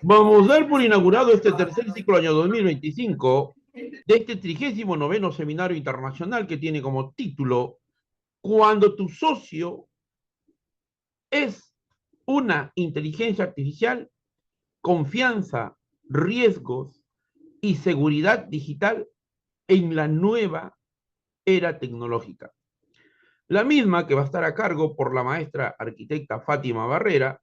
Vamos a dar por inaugurado este tercer ciclo año 2025 de este 39º Seminario Internacional que tiene como título Cuando tu socio es una inteligencia artificial, confianza, riesgos y seguridad digital en la nueva era tecnológica. La misma que va a estar a cargo por la maestra arquitecta Fátima Barrera.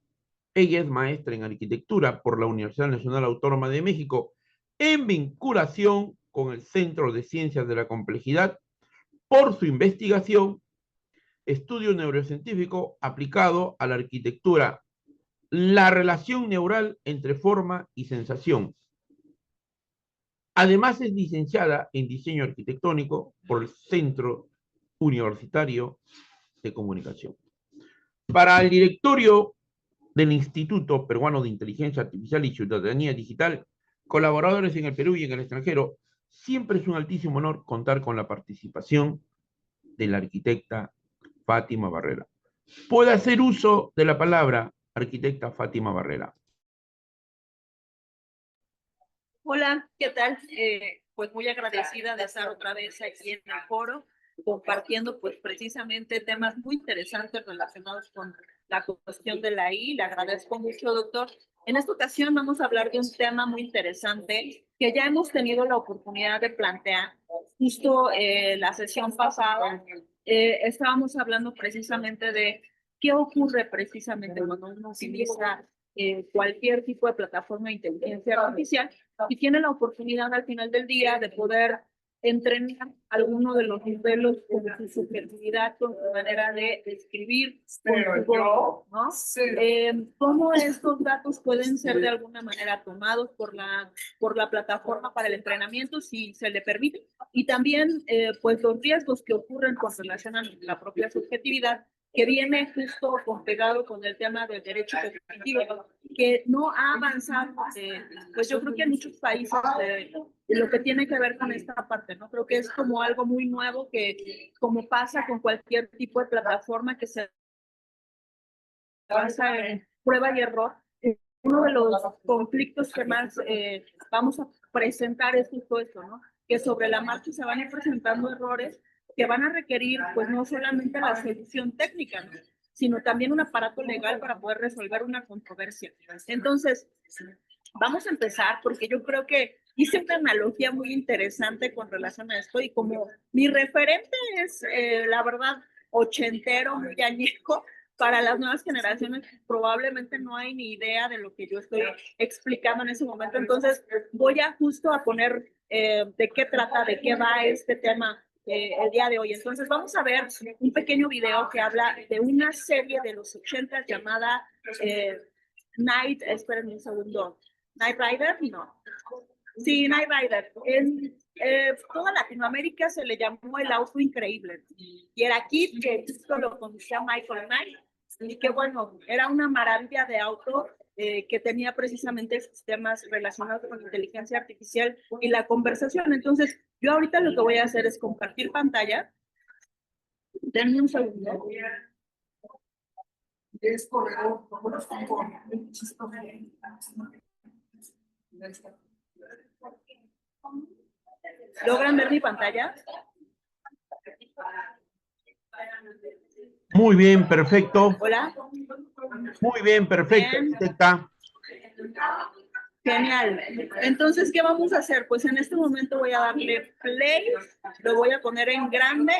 Ella es maestra en arquitectura por la Universidad Nacional Autónoma de México en vinculación con el Centro de Ciencias de la Complejidad por su investigación, estudio neurocientífico aplicado a la arquitectura, la relación neural entre forma y sensación. Además es licenciada en diseño arquitectónico por el Centro Universitario de Comunicación. Para el directorio del Instituto Peruano de Inteligencia Artificial y Ciudadanía Digital, colaboradores en el Perú y en el extranjero, siempre es un altísimo honor contar con la participación de la arquitecta Fátima Barrera. Puede hacer uso de la palabra, arquitecta Fátima Barrera. Hola, ¿qué tal? Pues muy agradecida de estar otra vez aquí en el foro, compartiendo pues precisamente temas muy interesantes relacionados con la cuestión de la AI. Le agradezco mucho, doctor. En esta ocasión vamos a hablar de un tema muy interesante que ya hemos tenido la oportunidad de plantear. Justo la sesión pasada estábamos hablando precisamente de qué ocurre precisamente cuando uno utiliza cualquier tipo de plataforma de inteligencia artificial y tiene la oportunidad al final del día de poder entrenar alguno de los modelos con su subjetividad, con su manera de escribir, con su voz, ¿no? Cómo estos datos pueden ser de alguna manera tomados por la plataforma para el entrenamiento, si se le permite, y también pues los riesgos que ocurren con relación a la propia subjetividad, que viene justo pegado con el tema del derecho cognitivo, que no ha avanzado, pues yo creo que en muchos países lo que tiene que ver con esta parte, ¿no? Creo que es como algo muy nuevo que, como pasa con cualquier tipo de plataforma que se avanza en prueba y error, uno de los conflictos que más vamos a presentar es justo esto, ¿no? Que sobre la marcha se van a ir presentando errores que van a requerir, pues no solamente la solución técnica, ¿no? Sino también un aparato legal para poder resolver una controversia. Entonces, vamos a empezar porque yo creo que hice una analogía muy interesante con relación a esto y como mi referente es, la verdad, ochentero, muy añejo, para las nuevas generaciones probablemente no hay ni idea de lo que yo estoy explicando en ese momento. Entonces voy a justo a poner de qué trata, de qué va este tema el día de hoy. Entonces vamos a ver un pequeño video que habla de una serie de los 80 llamada espérenme un segundo, Knight Rider, no. Sí, Knight Rider. En toda Latinoamérica se le llamó el auto increíble. Y era Kit, que esto lo conducía Michael Knight. Y que bueno, era una maravilla de auto que tenía precisamente sistemas relacionados con inteligencia artificial y la conversación. Entonces, yo ahorita lo que voy a hacer es compartir pantalla. Denme un segundo. Es corredor, ¿logran ver mi pantalla? Muy bien, perfecto. Hola. Muy bien, perfecto, arquitecta. Genial. Entonces, ¿qué vamos a hacer? Pues en este momento voy a darle play, lo voy a poner en grande.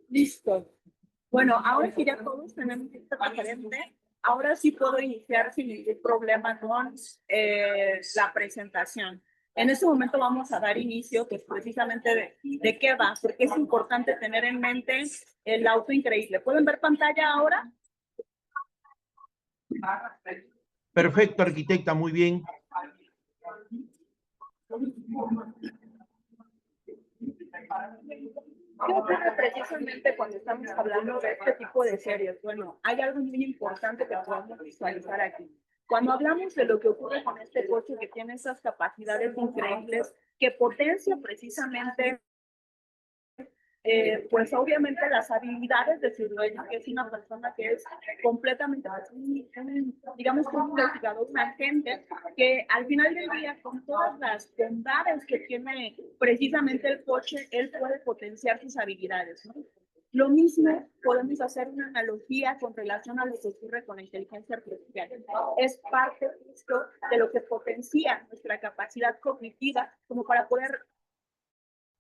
Listo. Bueno, ahora que ya todos tenemos este referente, ahora sí puedo iniciar sin ningún problema con la presentación. En este momento vamos a dar inicio, pues precisamente de qué va, porque es importante tener en mente el auto increíble. ¿Pueden ver pantalla ahora? Perfecto, arquitecta, muy bien. ¿Qué ocurre precisamente cuando estamos hablando de este tipo de series? Bueno, hay algo muy importante que podemos visualizar aquí. Cuando hablamos de lo que ocurre con este coche que tiene esas capacidades increíbles, que potencia precisamente pues obviamente las habilidades de su dueño, que es una persona que es completamente, digamos, un investigador tangente, que al final del día, con todas las bondades que tiene precisamente el coche, él puede potenciar sus habilidades, ¿no? Lo mismo podemos hacer una analogía con relación a lo que ocurre con la inteligencia artificial. Es parte justo de lo que potencia nuestra capacidad cognitiva como para poder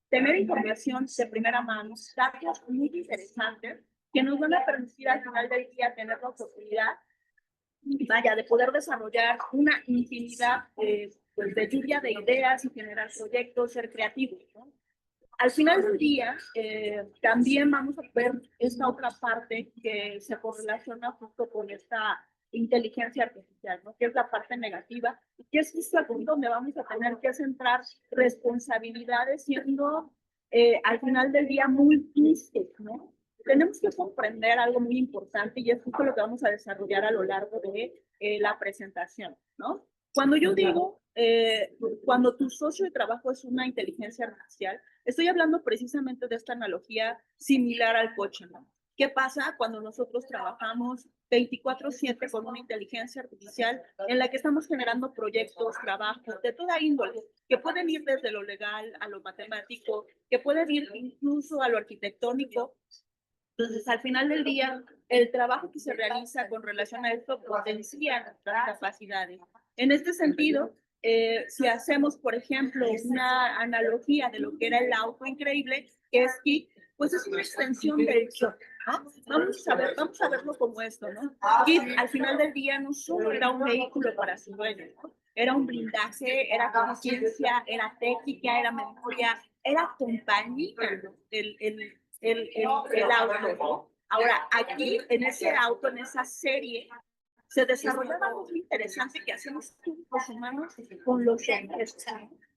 tener información de primera mano, datos muy interesantes que nos van a permitir al final del día tener la oportunidad, vaya, de poder desarrollar una infinidad pues de lluvia de ideas y generar proyectos, ser creativos, ¿no? Al final del día, también vamos a ver esta otra parte que se correlaciona justo con esta inteligencia artificial, ¿no? Que es la parte negativa, y que es justo el punto donde vamos a tener que centrar responsabilidades siendo al final del día muy tristes, ¿no? Tenemos que comprender algo muy importante y es justo lo que vamos a desarrollar a lo largo de la presentación, ¿no? Cuando yo digo, cuando tu socio de trabajo es una inteligencia artificial, estoy hablando precisamente de esta analogía similar al coche, ¿no? ¿Qué pasa cuando nosotros trabajamos 24/7 con una inteligencia artificial en la que estamos generando proyectos, trabajos de toda índole, que pueden ir desde lo legal a lo matemático, que pueden ir incluso a lo arquitectónico. Entonces, al final del día, el trabajo que se realiza con relación a esto potencia nuestras capacidades. En este sentido, si hacemos, por ejemplo, una analogía de lo que era el auto increíble, que es Kit, pues es una extensión del yo, ¿no? Vamos a verlo como esto, ¿no? Kit, al final del día, no solo era un vehículo para su dueño, ¿no? Era un blindaje, era conciencia, era técnica, era memoria, era compañía, ¿no? El auto, ¿no? Ahora, aquí, en ese auto, en esa serie, se desarrollaba algo muy interesante que hacemos los humanos con los objetos.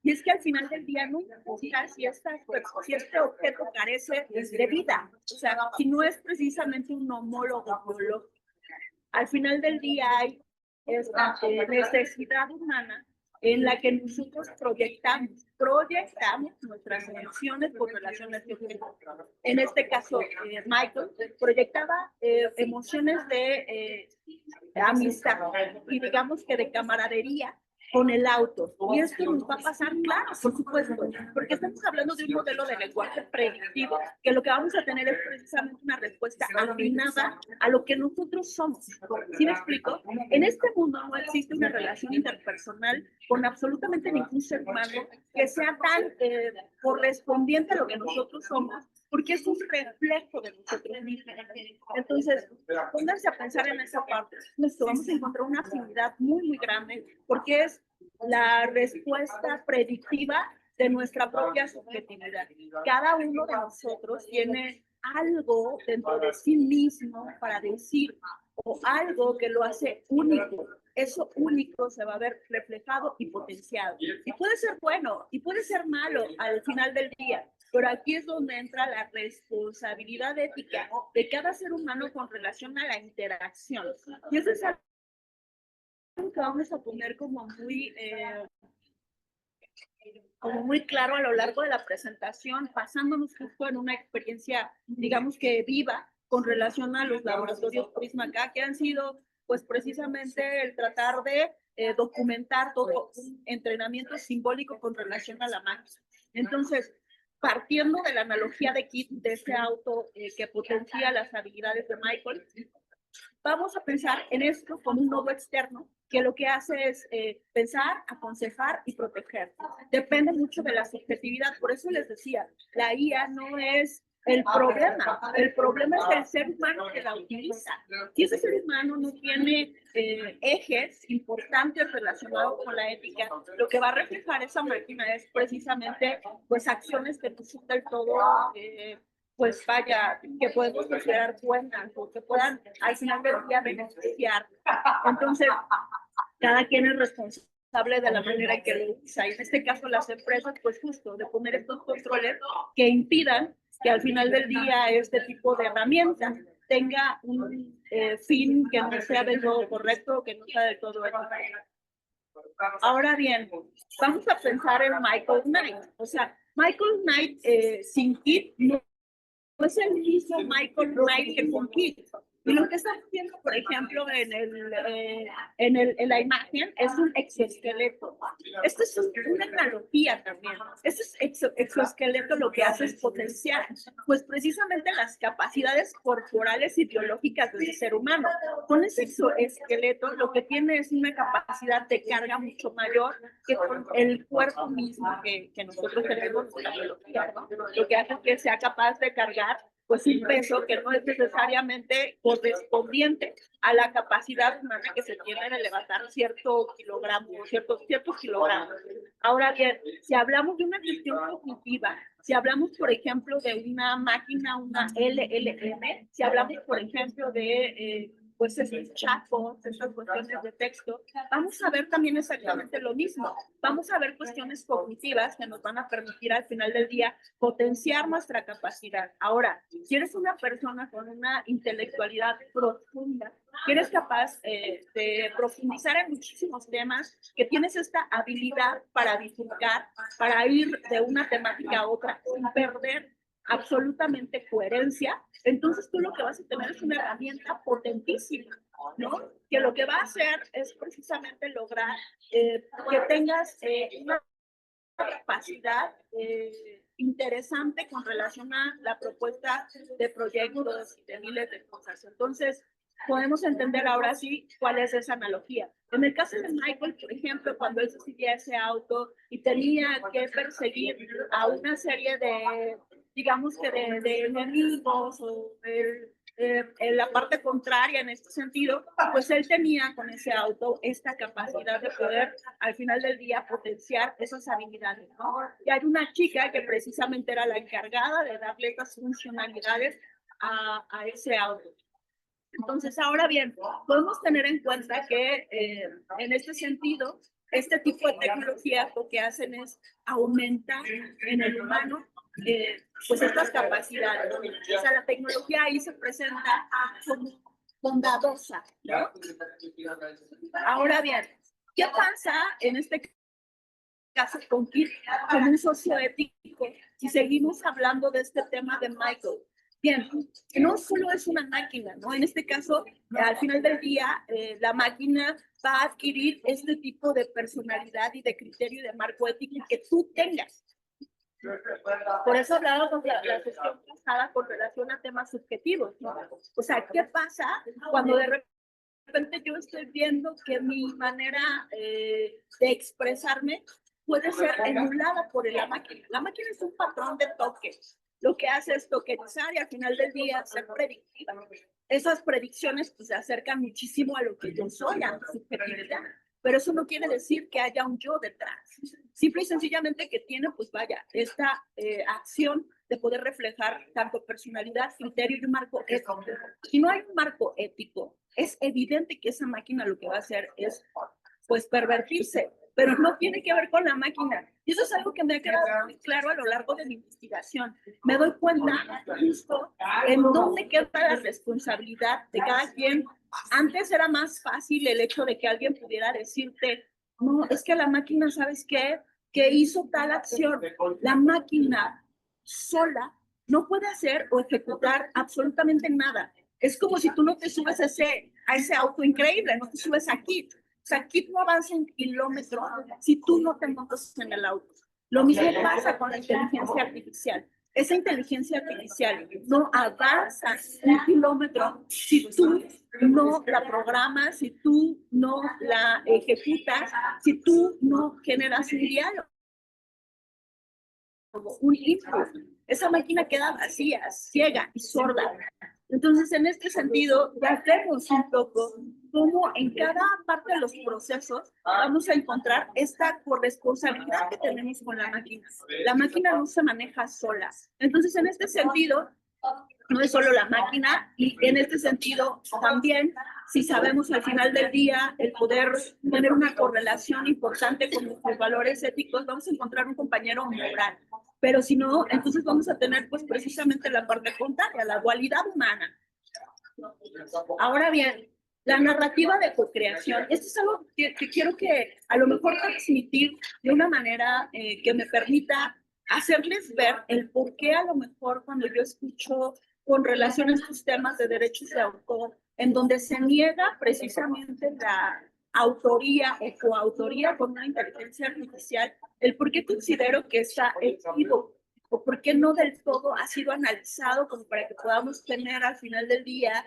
Y es que al final del día no importa si este objeto carece de vida, o sea, si no es precisamente un homólogo biológico. Al final del día hay esta necesidad humana en la que nosotros proyectamos nuestras emociones por relación a este objeto. En este caso, Michael proyectaba emociones de amistad y digamos que de camaradería con el auto. Y esto nos va a pasar, claro, por supuesto, porque estamos hablando de un modelo de lenguaje predictivo, que lo que vamos a tener es precisamente una respuesta afinada a lo que nosotros somos. ¿Sí me explico? En este mundo no existe una relación interpersonal con absolutamente ningún ser humano que sea tan correspondiente a lo que nosotros somos, porque es un reflejo de nosotros mismos. Entonces, pónganse a pensar en esa parte. Vamos a encontrar una afinidad muy, muy grande, porque es la respuesta predictiva de nuestra propia subjetividad. Cada uno de nosotros tiene algo dentro de sí mismo para decir, o algo que lo hace único. Eso único se va a ver reflejado y potenciado. Y puede ser bueno y puede ser malo al final del día. Pero aquí es donde entra la responsabilidad ética de cada ser humano con relación a la interacción. Y eso es algo que vamos a poner como muy claro a lo largo de la presentación, basándonos justo en una experiencia, digamos que viva, con relación a los laboratorios Prisma-K, que han sido, pues precisamente el tratar de documentar todo un entrenamiento simbólico con relación a la máquina. Entonces, partiendo de la analogía de Kit, de ese auto que potencia las habilidades de Michael, vamos a pensar en esto como un nodo externo que lo que hace es pensar, aconsejar y proteger. Depende mucho de la subjetividad. Por eso les decía, la IA no es el problema es el ser humano que la utiliza. Si ese ser humano no tiene ejes importantes relacionados con la ética, lo que va a reflejar esa máquina es precisamente pues acciones que no son del todo pues vaya, que podemos considerar buenas o que puedan al final del día beneficiar. Entonces, cada quien es responsable de la manera en que lo usa. Y en este caso, las empresas, pues justo, de poner estos controles que impidan que al final del día este tipo de herramientas tenga un fin que no sea del todo correcto, que no sea del todo ético. Ahora bien, vamos a pensar en Michael Knight. O sea, Michael Knight sin Kit no es el mismo Michael Knight que con Kit. Y lo que estamos viendo, por ejemplo, en la imagen es un exoesqueleto. Esto es una analogía también. Este exoesqueleto lo que hace es potenciar, pues precisamente las capacidades corporales y biológicas del ser humano. Con ese exoesqueleto lo que tiene es una capacidad de carga mucho mayor que con el cuerpo mismo que nosotros tenemos en la biología, ¿no? Lo que hace que sea capaz de cargar pues un peso que no es necesariamente correspondiente a la capacidad humana que se tiene de levantar ciertos kilogramos. Ahora bien, si hablamos de una cuestión cognitiva, si hablamos, por ejemplo, de una máquina, una LLM, si hablamos, por ejemplo, de pues estos chatbots, estas cuestiones de texto, vamos a ver también exactamente lo mismo. Vamos a ver cuestiones cognitivas que nos van a permitir al final del día potenciar nuestra capacidad. Ahora, si eres una persona con una intelectualidad profunda, que eres capaz de profundizar en muchísimos temas, que tienes esta habilidad para divulgar, para ir de una temática a otra sin perder absolutamente coherencia, entonces tú lo que vas a tener es una herramienta potentísima ¿no? Que lo que va a hacer es precisamente lograr que tengas una capacidad interesante con relación a la propuesta de proyectos y de miles de cosas. Entonces, podemos entender ahora sí cuál es esa analogía. En el caso de Michael, por ejemplo, cuando él seguía ese auto y tenía que perseguir a una serie de, digamos que de enemigos o en la parte contraria en este sentido, pues él tenía con ese auto esta capacidad de poder al final del día potenciar esas habilidades, ¿no? Y hay una chica que precisamente era la encargada de darle estas funcionalidades a ese auto. Entonces, ahora bien, podemos tener en cuenta que en este sentido, este tipo de tecnologías lo que hacen es aumentar en el humano pues estas capacidades. O sea, la tecnología ahí se presenta como bondadosa, ¿no? Ahora bien, ¿qué pasa en este caso con Kit como un socio ético si seguimos hablando de este tema de Michael? Bien, no solo es una máquina, ¿no? En este caso, al final del día, la máquina va a adquirir este tipo de personalidad y de criterio y de marco ético que tú tengas. Por eso hablábamos la sesión pasada con relación a temas subjetivos, ¿no? O sea, ¿qué pasa cuando de repente yo estoy viendo que mi manera de expresarme puede ser emulada por la máquina? La máquina es un patrón de toque. Lo que hace es tokenizar y al final del día ser predictiva. Esas predicciones pues, se acercan muchísimo a lo que yo soy, a mi subjetividad. Pero eso no quiere decir que haya un yo detrás. Simple y sencillamente que tiene, pues vaya, esta acción de poder reflejar tanto personalidad, criterio y un marco ético. Si no hay un marco ético, es evidente que esa máquina lo que va a hacer es, pues, pervertirse, pero no tiene que ver con la máquina. Y eso es algo que me ha quedado muy claro a lo largo de mi investigación. Me doy cuenta justo en dónde queda la responsabilidad de cada quien. Antes era más fácil el hecho de que alguien pudiera decirte, no, es que la máquina, ¿sabes qué? Que hizo tal acción. La máquina sola no puede hacer o ejecutar absolutamente nada. Es como si tú no te subes a ese auto increíble, no te subes a Kit. O sea, Kit no avanza un kilómetro si tú no te montas en el auto. Lo mismo pasa con la inteligencia artificial. Esa inteligencia artificial no avanza un kilómetro si tú no la programas, si tú no la ejecutas, si tú no generas un diálogo, un input. Esa máquina queda vacía, ciega y sorda. Entonces, en este sentido, ya vemos un poco cómo en cada parte de los procesos vamos a encontrar esta corresponsabilidad que tenemos con la máquina. La máquina no se maneja sola. Entonces, en este sentido, no es solo la máquina y en este sentido también, si sabemos al final del día el poder tener una correlación importante con nuestros valores éticos, vamos a encontrar un compañero moral. Pero si no, entonces vamos a tener pues precisamente la parte contraria, la dualidad humana. Ahora bien, la narrativa de co-creación, esto es algo que quiero que a lo mejor transmitir de una manera que me permita hacerles ver el por qué a lo mejor cuando yo escucho con relación a estos temas de derechos de autor, en donde se niega precisamente la autoría o coautoría con una inteligencia artificial, el por qué considero que está equívoco o por qué no del todo ha sido analizado como para que podamos tener al final del día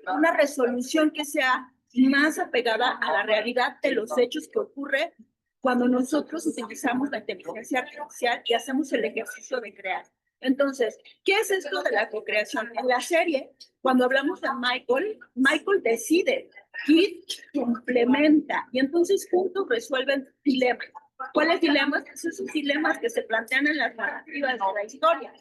una resolución que sea más apegada a la realidad de los hechos que ocurre cuando nosotros utilizamos la inteligencia artificial y hacemos el ejercicio de crear. Entonces, ¿qué es esto de la co-creación? En la serie, cuando hablamos de Michael, Michael decide, Kit complementa y entonces juntos resuelven dilemas. ¿Cuáles dilemas? Esos dilemas que se plantean en las narrativas de la historia.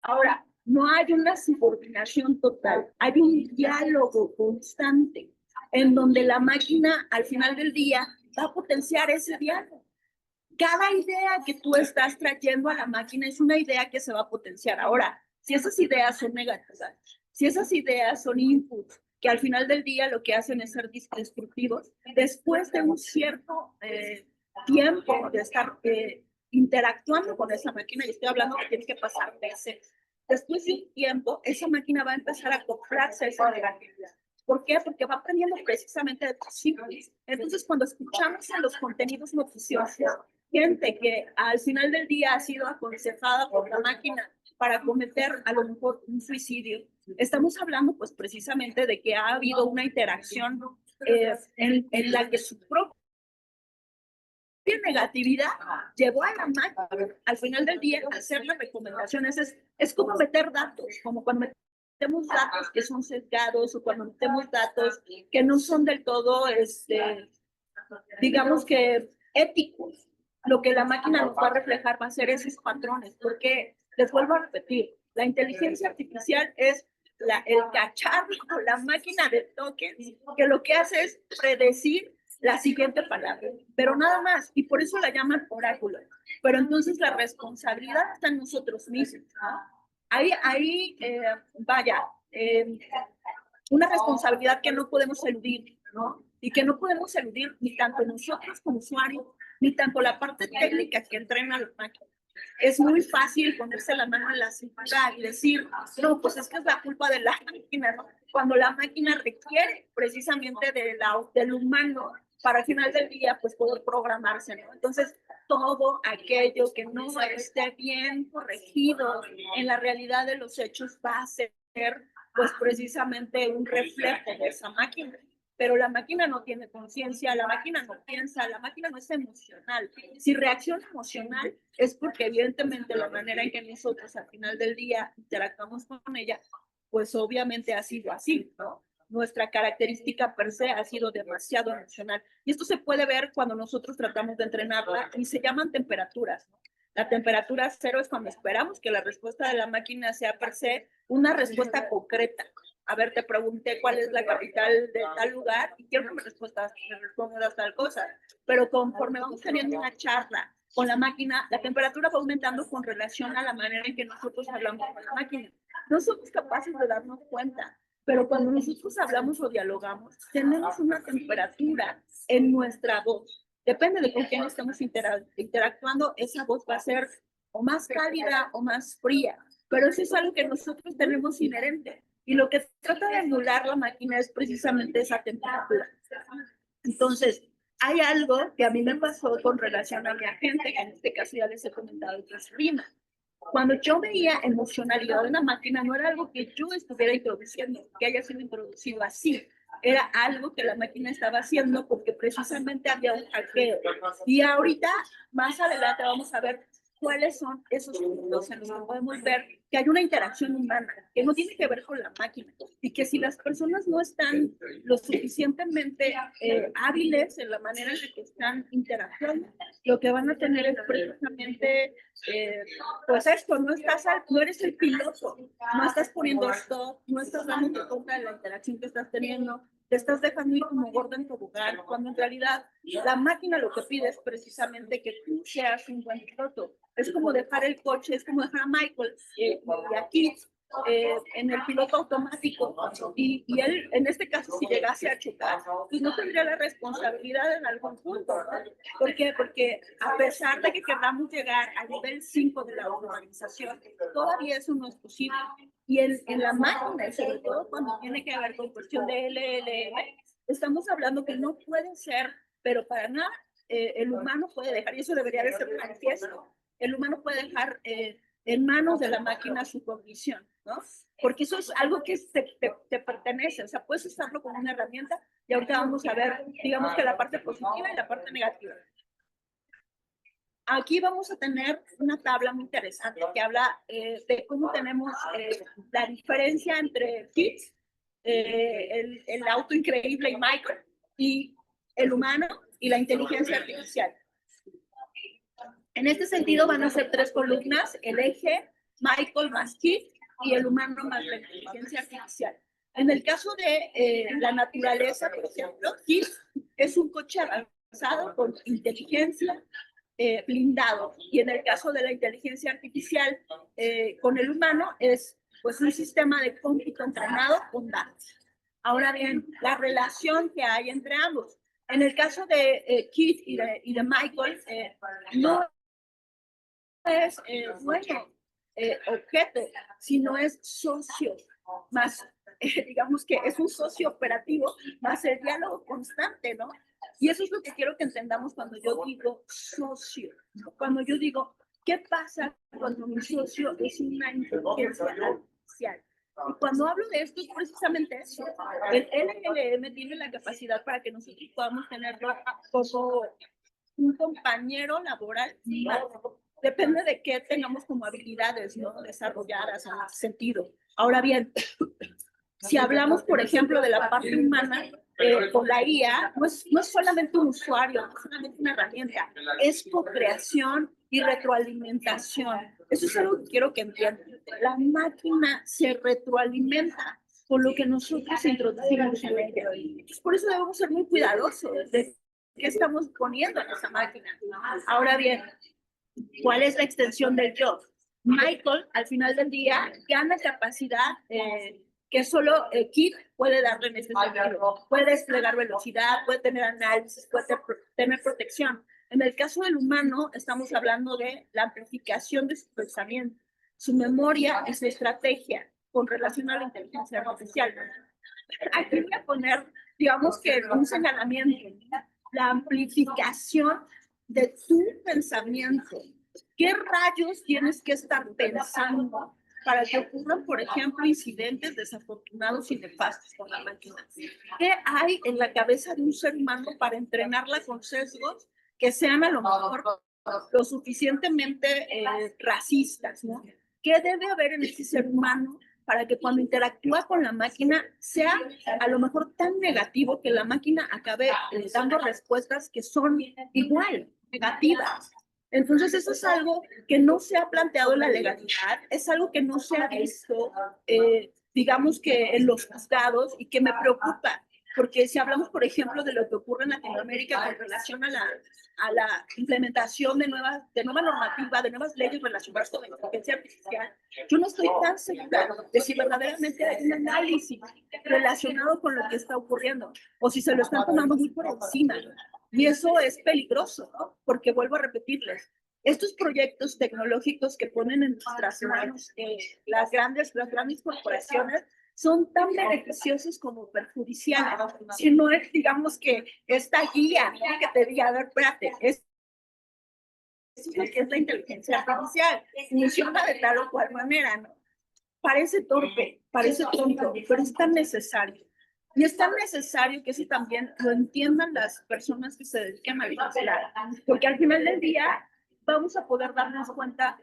Ahora, no hay una subordinación total, hay un diálogo constante en donde la máquina al final del día va a potenciar ese diálogo. Cada idea que tú estás trayendo a la máquina es una idea que se va a potenciar. Ahora, si esas ideas son negativas, si esas ideas son inputs, que al final del día lo que hacen es ser destructivos, después de un cierto tiempo de estar interactuando con esa máquina, y estoy hablando que tiene que pasar meses, Después de un tiempo, esa máquina va a empezar a acoplarse a esa negatividad. ¿Por qué? Porque va aprendiendo precisamente de tus símbolos. Entonces, cuando escuchamos en los contenidos noticiosos, gente que al final del día ha sido aconsejada por la máquina para cometer a lo mejor un suicidio, estamos hablando pues precisamente de que ha habido una interacción en la que su propia negatividad llevó a la máquina al final del día a hacer las recomendaciones. Es como meter datos, como cuando metemos datos que son sesgados o cuando metemos datos que no son del todo, digamos que éticos. Lo que la máquina nos va a reflejar va a ser esos patrones, porque les vuelvo a repetir, la inteligencia artificial es el cacharro, la máquina de tokens, que lo que hace es predecir la siguiente palabra, pero nada más, y por eso la llaman oráculo. Pero entonces la responsabilidad está en nosotros mismos, ¿no? Vaya, una responsabilidad que no podemos eludir, ¿no? Y que no podemos eludir ni tanto nosotros como usuarios, ni tanto la parte técnica que entrena la máquina. Es muy fácil ponerse la mano en la cintura y decir, no, pues es que es la culpa de la máquina, ¿no? Cuando la máquina requiere precisamente del humano para al final del día pues poder programarse, ¿no? Entonces, todo aquello que no esté bien corregido en la realidad de los hechos va a ser pues precisamente un reflejo de esa máquina. Pero la máquina no tiene conciencia, la máquina no piensa, la máquina no es emocional. Si reacciona emocional es porque evidentemente la manera en que nosotros al final del día interactuamos con ella, pues obviamente ha sido así, ¿no? Nuestra característica per se ha sido demasiado emocional. Y esto se puede ver cuando nosotros tratamos de entrenarla y se llaman temperaturas, ¿no? La temperatura cero es cuando esperamos que la respuesta de la máquina sea per se una respuesta concreta. A ver, te pregunté cuál es la capital de tal lugar y quiero que me respondas tal cosa. Pero conforme vamos teniendo una charla con la máquina, la temperatura va aumentando con relación a la manera en que nosotros hablamos con la máquina. No somos capaces de darnos cuenta, pero cuando nosotros hablamos o dialogamos, tenemos una temperatura en nuestra voz. Depende de con quién estamos interactuando, esa voz va a ser o más cálida o más fría. Pero eso es algo que nosotros tenemos inherente. Y lo que trata de emular la máquina es precisamente esa temperatura. Entonces, hay algo que a mí me pasó con relación a mi agente, que en este caso ya les he comentado otras rimas. Cuando yo veía emocionalidad en la máquina, no era algo que yo estuviera introduciendo, que haya sido introducido así. Era algo que la máquina estaba haciendo porque precisamente había un hackeo. Y ahorita, más adelante, vamos a ver cuáles son esos puntos en los que podemos ver que hay una interacción humana, que no tiene que ver con la máquina, y que si las personas no están lo suficientemente hábiles en la manera en la que están interactuando, lo que van a tener es precisamente, pues esto, no eres el piloto, no estás poniendo stop, no estás dando cuenta de la interacción que estás teniendo, te estás dejando ir como gordo en tobogán, cuando en realidad la máquina lo que pide es precisamente que tú seas un buen piloto. Es como dejar el coche, es como dejar a Michael y aquí en el piloto automático y él, en este caso, si llegase a chocar, pues no tendría la responsabilidad en algún punto. ¿Por qué? Porque a pesar de que queramos llegar al nivel 5 de la organización, todavía eso no es posible. Y en la máquina, sobre todo cuando tiene que ver con cuestión de LLM, estamos hablando que no puede ser, pero para nada, el humano puede dejar, y eso debería de ser manifiesto, el humano puede dejar en manos de la máquina su cognición, ¿no? Porque eso es algo que te pertenece, o sea, puedes usarlo como una herramienta y ahorita vamos a ver, digamos que la parte positiva y la parte negativa. Aquí vamos a tener una tabla muy interesante que habla de cómo tenemos la diferencia entre Kit, el auto increíble y Michael, y el humano y la inteligencia artificial. En este sentido van a ser tres columnas, el eje, Michael más Kit y el humano más la inteligencia artificial. En el caso de la naturaleza, por ejemplo, Kit es un coche avanzado con inteligencia, blindado. Y en el caso de la inteligencia artificial, con el humano es pues un sistema de cómputo entrenado con datos. Ahora bien, la relación que hay entre ambos. En el caso de Kit y de Michael, no es bueno objeto, sino es socio, más, digamos que es un socio operativo, más el diálogo constante, ¿no? Y eso es lo que quiero que entendamos cuando yo digo socio, ¿no? Cuando yo digo, ¿qué pasa cuando mi socio es una inteligencia artificial? Y cuando hablo de esto es precisamente eso. El LLM tiene la capacidad para que nosotros podamos tenerlo como un compañero laboral. Depende de qué tengamos como habilidades, ¿no? Desarrolladas en ese sentido. Ahora bien, si hablamos, por ejemplo, de la parte humana, con la IA, no es solamente un usuario, no es solamente una herramienta, es co-creación y retroalimentación. Eso es algo que quiero que entiendan. La máquina se retroalimenta con lo que nosotros introducimos en ella. Entonces, por eso debemos ser muy cuidadosos de qué estamos poniendo en esa máquina. Ahora bien, ¿cuál es la extensión del yo? Michael, al final del día, gana capacidad que solo Kit puede darle en este sentido. Puede desplegar velocidad, puede tener análisis, puede tener protección. En el caso del humano, estamos hablando de la amplificación de su pensamiento, su memoria y su estrategia con relación a la inteligencia artificial. Aquí voy a poner, digamos que un señalamiento, la amplificación de tu pensamiento. ¿Qué rayos tienes que estar pensando para que ocurran, por ejemplo, incidentes desafortunados y nefastos con la máquina? ¿Qué hay en la cabeza de un ser humano para entrenarla con sesgos que sean a lo mejor lo suficientemente racistas, ¿no? ¿Qué debe haber en ese ser humano para que cuando interactúa con la máquina sea a lo mejor tan negativo que la máquina acabe dando respuestas que son igual, negativas? Entonces eso es algo que no se ha planteado en la legalidad, es algo que no se ha visto, digamos que en los juzgados y que me preocupa, porque si hablamos, por ejemplo, de lo que ocurre en Latinoamérica con relación a la implementación de nueva normativa, de nuevas leyes relacionadas con la inteligencia artificial, yo no estoy tan segura de si verdaderamente hay un análisis relacionado con lo que está ocurriendo o si se lo están tomando muy por encima. Y eso es peligroso, ¿no? Porque vuelvo a repetirles, estos proyectos tecnológicos que ponen en nuestras manos las grandes corporaciones son tan beneficiosos como perjudiciales. Si no es, digamos que esta guía, ¿no? Que te diga, a ver, espérate, eso es lo que es la inteligencia artificial, funciona de tal o cual manera, ¿no? Parece torpe, parece tonto, pero es tan necesario. Y es tan necesario que eso también lo entiendan las personas que se dedican a legislar, porque al final del día vamos a poder darnos cuenta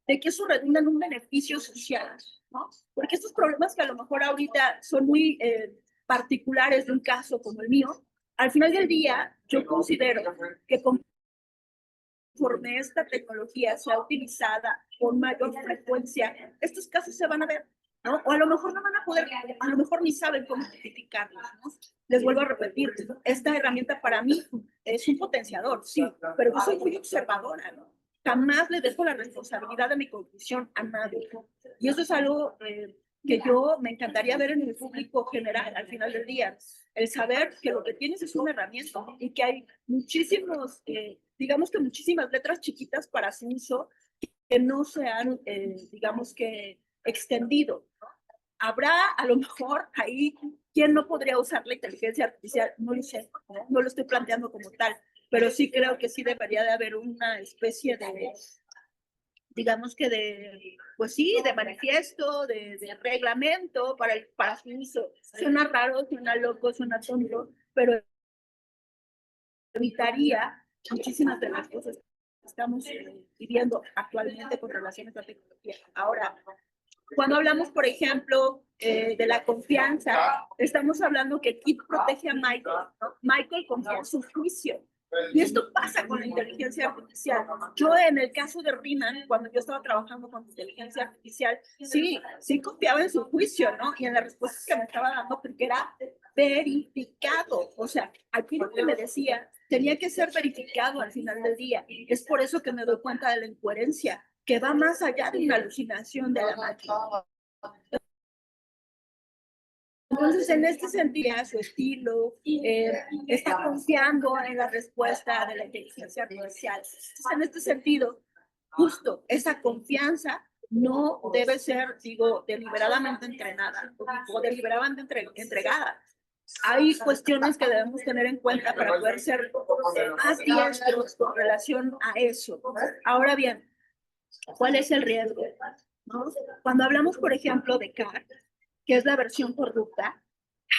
de que eso redunda en un beneficio social, ¿no? Porque estos problemas que a lo mejor ahorita son muy particulares de un caso como el mío, al final del día yo considero que conforme esta tecnología sea utilizada con mayor frecuencia, estos casos se van a ver, ¿no? O a lo mejor no van a poder, a lo mejor ni saben cómo identificarlos, ¿no? Les vuelvo a repetir, esta herramienta para mí es un potenciador, sí, pero yo soy muy observadora, ¿no? Jamás le dejo la responsabilidad de mi conclusión a nadie. Y eso es algo que yo me encantaría ver en el público general al final del día. El saber que lo que tienes es una herramienta y que hay muchísimos, digamos que muchísimas letras chiquitas para su uso que no se han, digamos que, extendido. Habrá a lo mejor ahí quien no podría usar la inteligencia artificial, no lo sé, no lo estoy planteando como tal, pero sí creo que sí debería de haber una especie de, digamos que pues sí, de manifiesto, de reglamento para su uso. Suena raro, suena loco, suena tonto, pero evitaría muchísimas de las cosas que estamos viviendo actualmente con relación a esta tecnología. Ahora, cuando hablamos, por ejemplo, de la confianza, estamos hablando que Kit protege a Michael, ¿no? Michael confía en su juicio. Y esto pasa con la inteligencia artificial. Yo en el caso de Riemann, cuando yo estaba trabajando con inteligencia artificial, sí confiaba en su juicio, ¿no? Y en las respuestas que me estaba dando, porque era verificado. O sea, aquí lo que me decía, tenía que ser verificado al final del día. Es por eso que me doy cuenta de la incoherencia, que va más allá de una alucinación de la máquina. Entonces, en este sentido, su estilo está confiando en la respuesta de la inteligencia artificial. Entonces, en este sentido, justo esa confianza no debe ser, digo, deliberadamente entrenada o deliberadamente entregada. Hay cuestiones que debemos tener en cuenta para poder ser más diestros con relación a eso. Ahora bien, ¿cuál es el riesgo? ¿No? Cuando hablamos, por ejemplo, de CAR, que es la versión corrupta,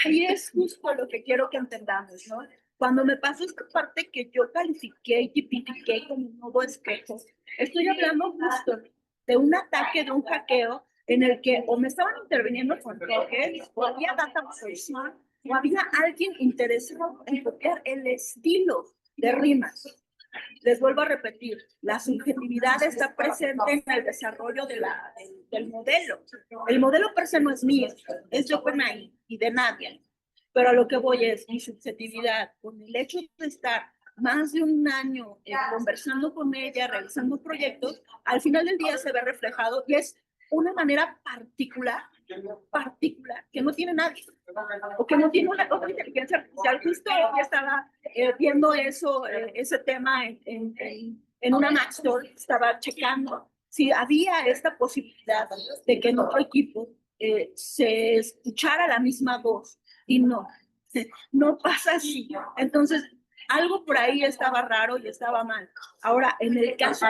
ahí es justo lo que quiero que entendamos, ¿no? Cuando me pasó esta parte que yo califiqué y tipifiqué como un nuevo espejo, estoy hablando justo de un ataque, de un hackeo, en el que o me estaban interviniendo con tokens, o había data obsesión, o había alguien interesado en copiar el estilo de rimas. Les vuelvo a repetir, la subjetividad está presente en el desarrollo del modelo. El modelo per se no es mío, es de OpenAI y de nadie. Pero a lo que voy es mi subjetividad, con el hecho de estar más de un año conversando con ella, realizando proyectos, al final del día se ve reflejado y es una manera particular, que no tiene nadie, o que no tiene una otra inteligencia artificial. Justo yo estaba viendo eso, ese tema en una Mac Store, estaba checando si había esta posibilidad de que en otro equipo se escuchara la misma voz, y no, no pasa así. Entonces, algo por ahí estaba raro y estaba mal. Ahora, en el caso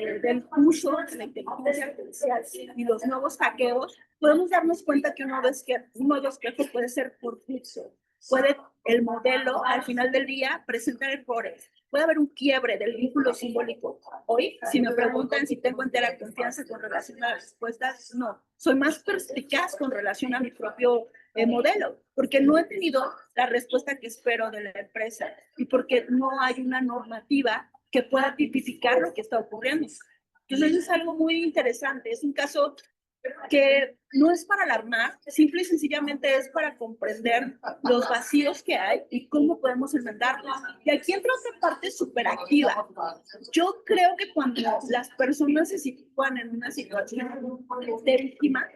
del uso de la inteligencia artificial y los nuevos hackeos, podemos darnos cuenta que un nuevo espejo puede ser por pixel. Puede el modelo, al final del día, presentar errores. Puede haber un quiebre del vínculo simbólico. Hoy, si me preguntan si tengo entera confianza con relación a las respuestas, no. Soy más perspicaz con relación a mi propio modelo, porque no he tenido la respuesta que espero de la empresa y porque no hay una normativa que pueda tipificar lo que está ocurriendo. Entonces es algo muy interesante, es un caso que no es para alarmar, simple y sencillamente es para comprender los vacíos que hay y cómo podemos enmendarlos. Y aquí entra otra parte súper activa. Yo creo que cuando las personas se sitúan en una situación de víctima,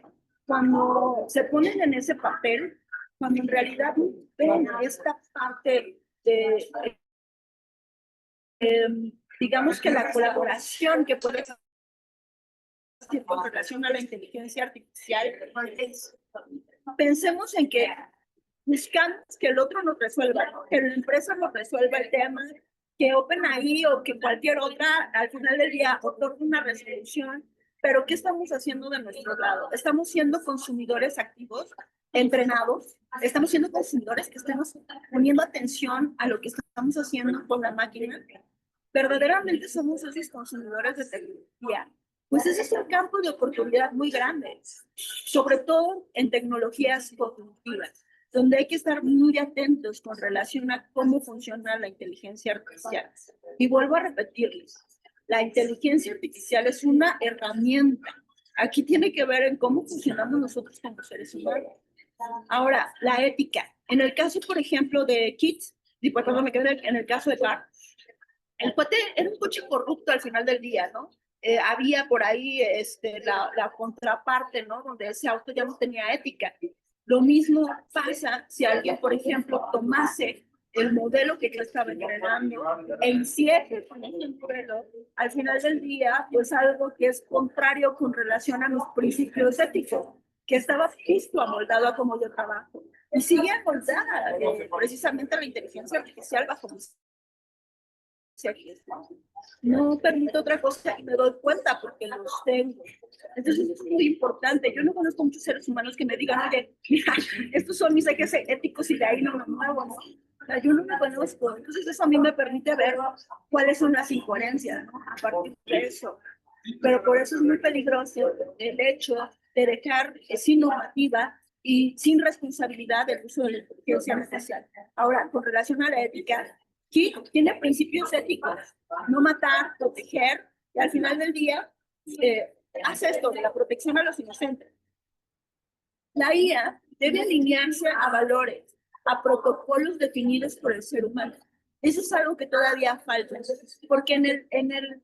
cuando se ponen en ese papel, cuando en realidad ven esta parte de, digamos que la colaboración que puede con relación a la inteligencia artificial, pensemos en que buscamos que el otro nos resuelva, ¿no? Que la empresa nos resuelva el tema, que OpenAI o que cualquier otra al final del día otorgue una resolución, pero ¿qué estamos haciendo de nuestro lado? Estamos siendo consumidores activos, entrenados, estamos siendo consumidores que estamos poniendo atención a lo que estamos haciendo con la máquina. Verdaderamente somos esos consumidores de tecnología. Pues ese es un campo de oportunidad muy grande, sobre todo en tecnologías cognitivas, donde hay que estar muy atentos con relación a cómo funciona la inteligencia artificial. Y vuelvo a repetirles, la inteligencia artificial es una herramienta. Aquí tiene que ver en cómo funcionamos nosotros como seres humanos. Ahora, la ética. En el caso, por ejemplo, de Kits, y por ejemplo, me quedé en el caso de Car, el coche era un coche corrupto al final del día, ¿no? Había por ahí la contraparte, ¿no? Donde ese auto ya no tenía ética. Lo mismo pasa si alguien, por ejemplo, tomase el modelo que yo estaba entrenando e hiciese con ese modelo, al final del día, pues algo que es contrario con relación a mis principios éticos, que estaba justo amoldado a cómo yo trabajo. Y sigue amoldada precisamente la inteligencia artificial bajo mis series. No permito otra cosa y me doy cuenta porque los tengo. Entonces es muy importante. Yo no conozco muchos seres humanos que me digan, oye, mira, estos son mis ejes éticos y de ahí no me muevo, ¿no? O sea, yo no me conozco. Entonces eso a mí me permite ver cuáles son las incoherencias, ¿no? A partir de eso. Pero por eso es muy peligroso el hecho de dejar sin normativa y sin responsabilidad el uso de la inteligencia artificial. Ahora, con relación a la ética, tiene principios éticos, no matar, proteger, y al final del día hace esto de la protección a los inocentes. La IA debe alinearse a valores, a protocolos definidos por el ser humano. Eso es algo que todavía falta, porque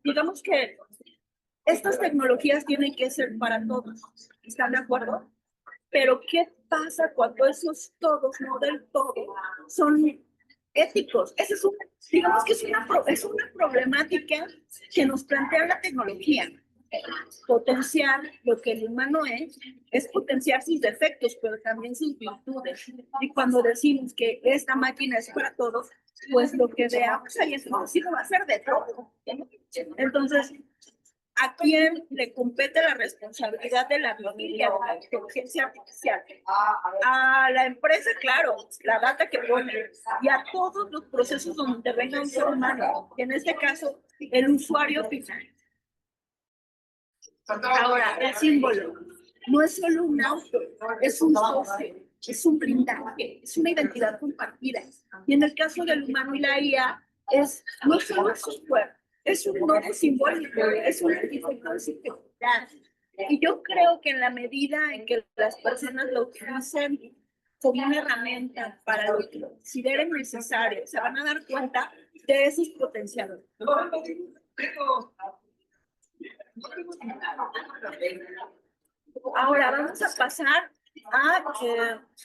digamos que estas tecnologías tienen que ser para todos, ¿están de acuerdo? Pero ¿qué pasa cuando esos todos, no del todo, son éticos? Esa digamos que es una problemática que nos plantea la tecnología. potenciar lo que el humano es potenciar sus defectos, pero también sus virtudes. Y cuando decimos que esta máquina es para todos, pues lo que veamos ahí es que va a ser de todo. Entonces, ¿a quién le compete la responsabilidad de la familia de la inteligencia artificial? A la empresa, claro, la data que pone, y a todos los procesos donde intervenga un ser humano, y en este caso, el usuario final. Ahora, el símbolo no es solo un auto, es un socio, es un blindaje, es una identidad compartida. Y en el caso del humano y la IA, no solo un software, es un nodo simbólico, es un artefacto de seguridad. Y yo creo que en la medida en que las personas lo utilicen como una herramienta para lo que consideren necesario, se van a dar cuenta de esos potenciales. Ahora vamos a pasar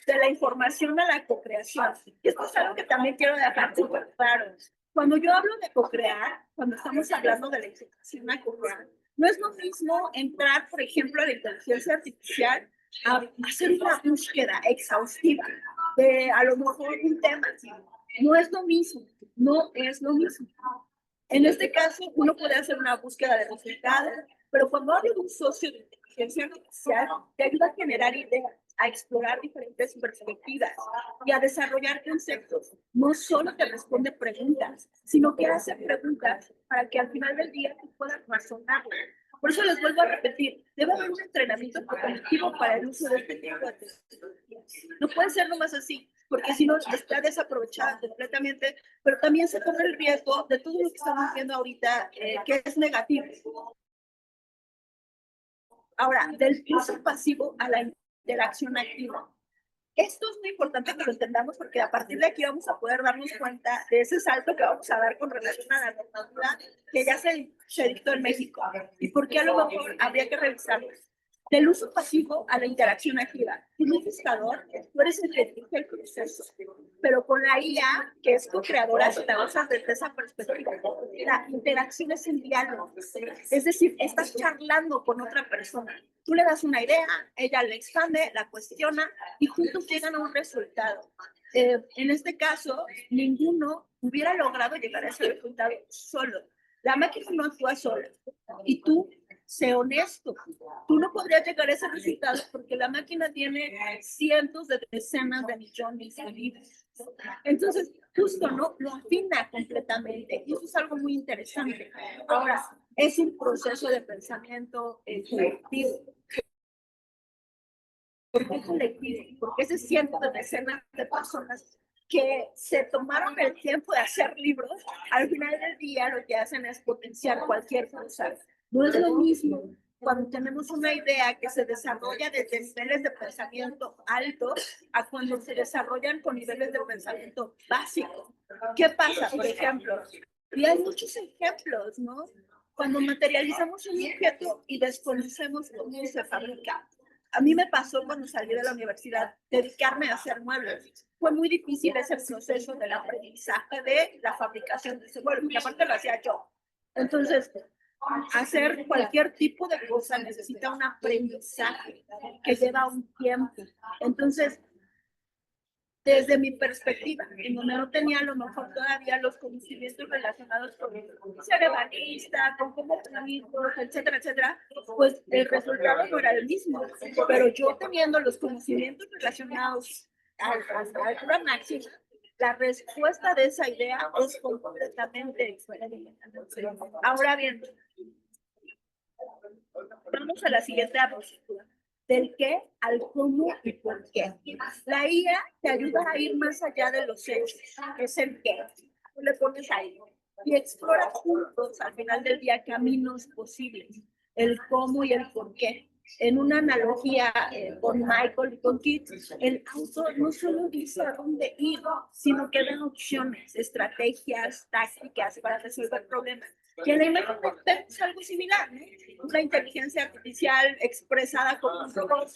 de la información a la co-creación. Y esto es algo que también quiero dejar súper claro. Cuando yo hablo de co-crear, cuando estamos hablando de la información a co-crear, no es lo mismo entrar, por ejemplo, a la inteligencia artificial a hacer una búsqueda exhaustiva de a lo mejor un tema. No es lo mismo, no es lo mismo. En este caso, uno puede hacer una búsqueda de resultados, pero cuando hablo de un socio de inteligencia artificial, te ayuda a generar ideas, a explorar diferentes perspectivas y a desarrollar conceptos. No solo te responde preguntas, sino que hace preguntas para que al final del día tú puedas razonar. Por eso les vuelvo a repetir, debe haber un entrenamiento cognitivo para el uso de este tipo de tecnologías. No puede ser nomás así, porque si no está desaprovechada completamente, pero también se corre el riesgo de todo lo que estamos viendo ahorita, que es negativo. Ahora, del uso pasivo a la interacción activa. Esto es muy importante que lo entendamos porque a partir de aquí vamos a poder darnos cuenta de ese salto que vamos a dar con relación a la normativa que ya se dictó en México y por qué a lo mejor habría que revisarlo. Del uso pasivo a la interacción activa. Tú eres buscador, tú eres el que dirige el proceso, pero con la IA, que es co-creadora, si la usas desde esa perspectiva, la interacción es el diálogo. Es decir, estás charlando con otra persona. Tú le das una idea, ella la expande, la cuestiona y juntos llegan a un resultado. En este caso, ninguno hubiera logrado llegar a ese resultado solo. La máquina no actúa sola. Y tú, sé honesto, tú no podrías llegar a ese resultado porque la máquina tiene cientos de decenas de millones de vidas. Entonces, justo, ¿no? Lo afina completamente. Y eso es algo muy interesante. Ahora, es un proceso de pensamiento colectivo. ¿Por qué colectivo? Porque ese cientos de decenas de personas que se tomaron el tiempo de hacer libros, al final del día lo que hacen es potenciar cualquier cosa. No es lo mismo cuando tenemos una idea que se desarrolla desde niveles de pensamiento altos a cuando se desarrollan con niveles de pensamiento básicos. ¿Qué pasa, por ejemplo? Y hay muchos ejemplos, ¿no? Cuando materializamos un objeto y desconocemos cómo se fabrica. A mí me pasó cuando salí de la universidad dedicarme a hacer muebles. Fue muy difícil ese proceso del aprendizaje de la fabricación de ese mueble, porque aparte lo hacía yo. Entonces, hacer cualquier tipo de cosa necesita un aprendizaje que lleva un tiempo. Entonces, desde mi perspectiva, en donde no tenía a lo mejor todavía los conocimientos relacionados con ser ebanista, con cómo producir, etcétera, etcétera, pues el resultado no era el mismo. Pero yo teniendo los conocimientos relacionados a la altura máxima, la respuesta de esa idea es completamente diferente. Ahora bien, vamos a la siguiente diapositiva. Del qué al cómo y por qué. La IA te ayuda a ir más allá de los hechos, es el qué. Tú le pones ahí y explora juntos al final del día caminos posibles, el cómo y el por qué. En una analogía con Michael y con Kit, el autor no solo dice a dónde ir, sino que da opciones, estrategias, tácticas para resolver problemas. Y en la imagen vemos algo similar, ¿no? Una inteligencia artificial expresada como un robot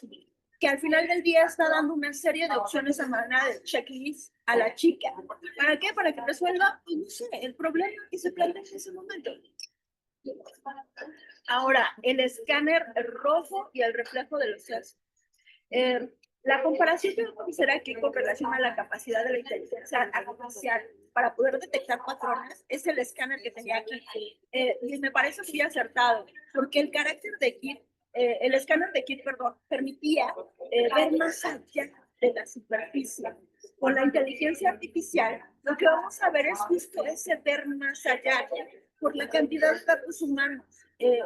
que al final del día está dando una serie de opciones a manera de checklist a la chica. ¿Para qué? Para que resuelva, pues, no sé, el problema que se plantea en ese momento. Ahora, el escáner rojo y el reflejo de los sesgos. La comparación que vamos a hacer aquí con relación a la capacidad de la inteligencia artificial para poder detectar patrones es el escáner que tenía aquí. Y me parece muy acertado, porque el carácter de Kit, el escáner de Kit, perdón, permitía ver más allá de la superficie. Con la inteligencia artificial, lo que vamos a ver es justo ese ver más allá, por la cantidad de datos humanos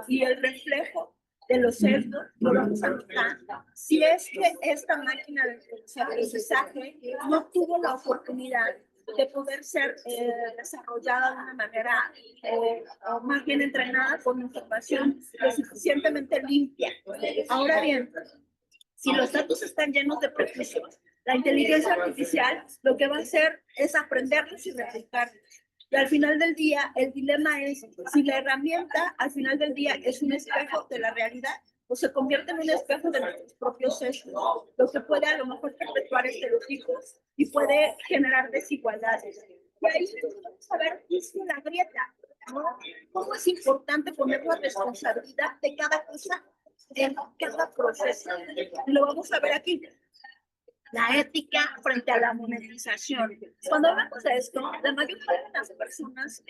y el reflejo de los sesgos, lo vamos a notar. Si es que esta máquina de aprendizaje no tuvo la oportunidad de poder ser desarrollada de una manera o más bien entrenada con información lo suficientemente limpia. Ahora bien, si los datos están llenos de prejuicios, la inteligencia artificial lo que va a hacer es aprenderlos y replicarlos. Y al final del día, el dilema es si la herramienta al final del día es un espejo de la realidad o se convierte en un espejo de nuestros propios hechos, lo que puede a lo mejor perpetuar estereotipos y puede generar desigualdades. Y ahí vamos a ver justo la grieta, ¿no? Cómo es importante poner la responsabilidad de cada cosa en cada proceso. Lo vamos a ver aquí. La ética frente a la monetización. Cuando hablamos de esto, la mayor parte de las personas,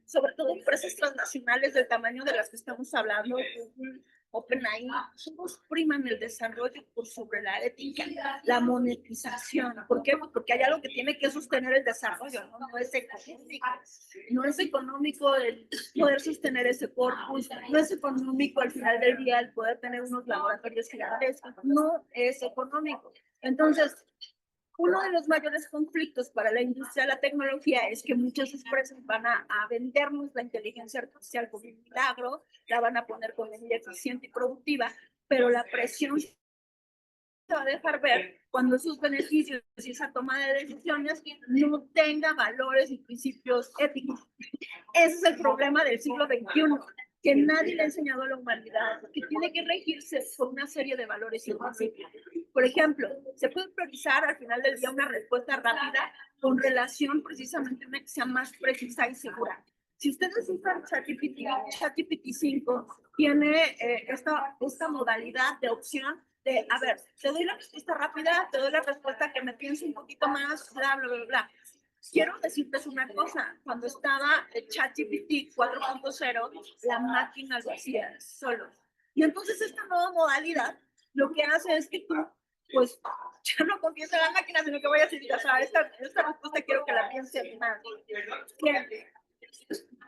sobre todo empresas transnacionales del tamaño de las que estamos hablando, Google, OpenAI, somos priman el desarrollo por sobre la ética, la monetización. ¿Por qué? Porque hay algo que tiene que sostener el desarrollo, ¿no? No es económico. No es económico el poder sostener ese corpus, no es económico al final del día el poder tener unos laboratorios gigantescos, no es económico. Entonces, uno de los mayores conflictos para la industria de la tecnología es que muchas empresas van a vendernos la inteligencia artificial como un milagro, la van a poner como muy eficiente y productiva, pero la presión se va a dejar ver cuando sus beneficios y esa toma de decisiones no tenga valores y principios éticos. Ese es el problema del siglo XXI, que nadie le ha enseñado a la humanidad, que tiene que regirse por una serie de valores y principios. Por ejemplo, se puede priorizar al final del día una respuesta rápida con relación precisamente a una que sea más precisa y segura. Si ustedes usan ChatGPT 5 tiene esta modalidad de opción de, a ver, te doy la respuesta rápida, te doy la respuesta que me piense un poquito más, bla, bla, bla, bla. Quiero decirles una cosa, cuando estaba el ChatGPT 4.0, la máquina lo hacía solo. Y entonces esta nueva modalidad lo que hace es que tú, pues, ya no confíes en la máquina, sino que vayas a decir, o sea, esta respuesta quiero que la piense más. Que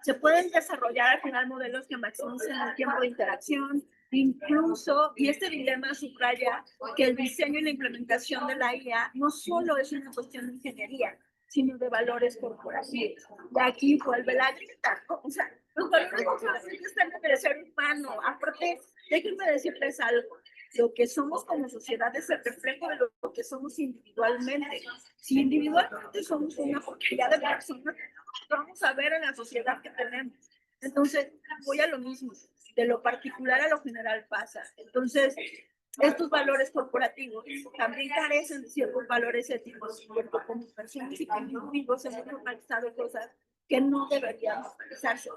se pueden desarrollar al final modelos que maximicen el tiempo de interacción, incluso, y este dilema subraya que el diseño y la implementación de la IA no solo es una cuestión de ingeniería, sino de valores corporativos. De aquí vuelve la grieta, ¿no? O sea, los valores no solamente están en el ser humano, aparte, déjenme decirles algo, lo que somos como sociedad es el reflejo de lo que somos individualmente. Si individualmente somos una porquería de personas, vamos a ver en la sociedad que tenemos. Entonces, voy a lo mismo, de lo particular a lo general pasa. Entonces, estos valores corporativos también carecen de ciertos valores éticos, porque como personas y como individuos hemos normalizado cosas que no deberían normalizarse.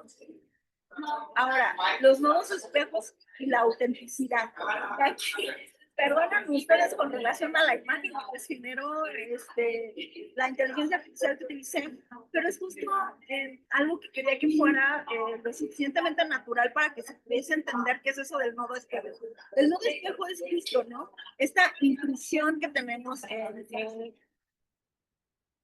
Ahora, los nuevos espejos y la autenticidad. Aquí, perdonan ustedes con relación a la imagen que les generó la inteligencia artificial que utilicé, pero es justo algo que quería que fuera lo suficientemente natural para que se pudiese entender qué es eso del nuevo espejo. El nuevo espejo es justo, ¿no? Esta intrusión que tenemos en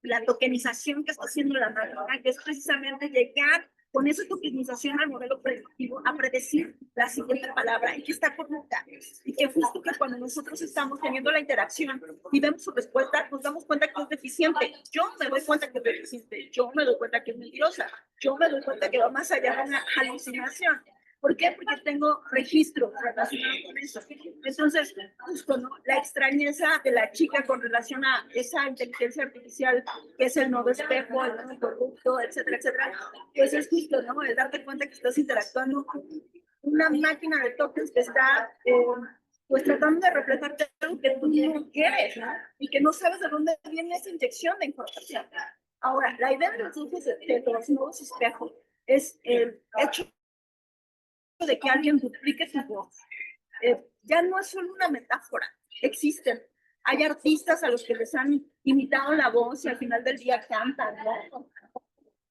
la tokenización que está haciendo la máquina, que es precisamente llegar con esa tokenización al modelo predictivo a predecir la siguiente palabra y que está correcta. Y que justo que cuando nosotros estamos teniendo la interacción y vemos su respuesta, nos damos cuenta que es deficiente. Yo me doy cuenta que es deficiente, yo me doy cuenta que es mentirosa, yo me doy cuenta que va más allá de una alucinación. ¿Por qué? Porque tengo registro relacionado con eso. Entonces, justo, ¿no? La extrañeza de la chica con relación a esa inteligencia artificial que es el nuevo espejo, el nuevo corrupto, etcétera, etcétera, pues es justo, ¿no? El darte cuenta que estás interactuando con una máquina de tokens que está, pues tratando de reflejarte algo que tú no quieres, ¿no? Y que no sabes de dónde viene esa inyección de información. Ahora, la idea de los nuevos espejos es el hecho de que alguien duplique su voz, ya no es solo una metáfora, existen. Hay artistas a los que les han imitado la voz y al final del día cantan, ¿no?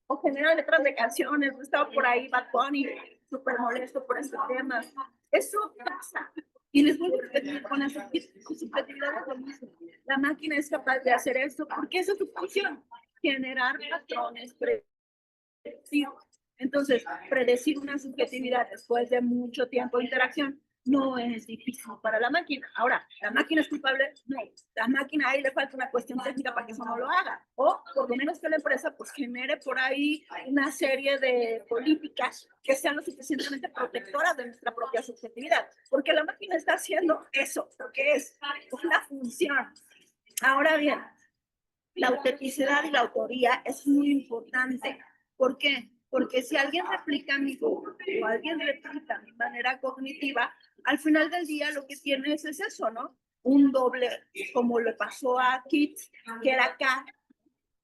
O generan letras de canciones. Estaba por ahí Bad Bunny, súper molesto por este tema. Eso pasa. Y les vuelvo a repetir, con la subjetividad es lo mismo. La máquina es capaz de hacer esto porque esa es su función, generar patrones predecidos. Entonces, predecir una subjetividad después de mucho tiempo de interacción no es difícil para la máquina. Ahora, ¿la máquina es culpable? No. La máquina ahí le falta una cuestión técnica para que eso no lo haga. O por lo menos que la empresa pues genere por ahí una serie de políticas que sean lo suficientemente protectoras de nuestra propia subjetividad. Porque la máquina está haciendo eso, porque es una función. Ahora bien, la autenticidad y la autoría es muy importante. ¿Por qué? Porque si alguien replica mi voz o alguien replica mi manera cognitiva, al final del día lo que tienes es eso, ¿no? Un doble, como le pasó a Kit, que era K,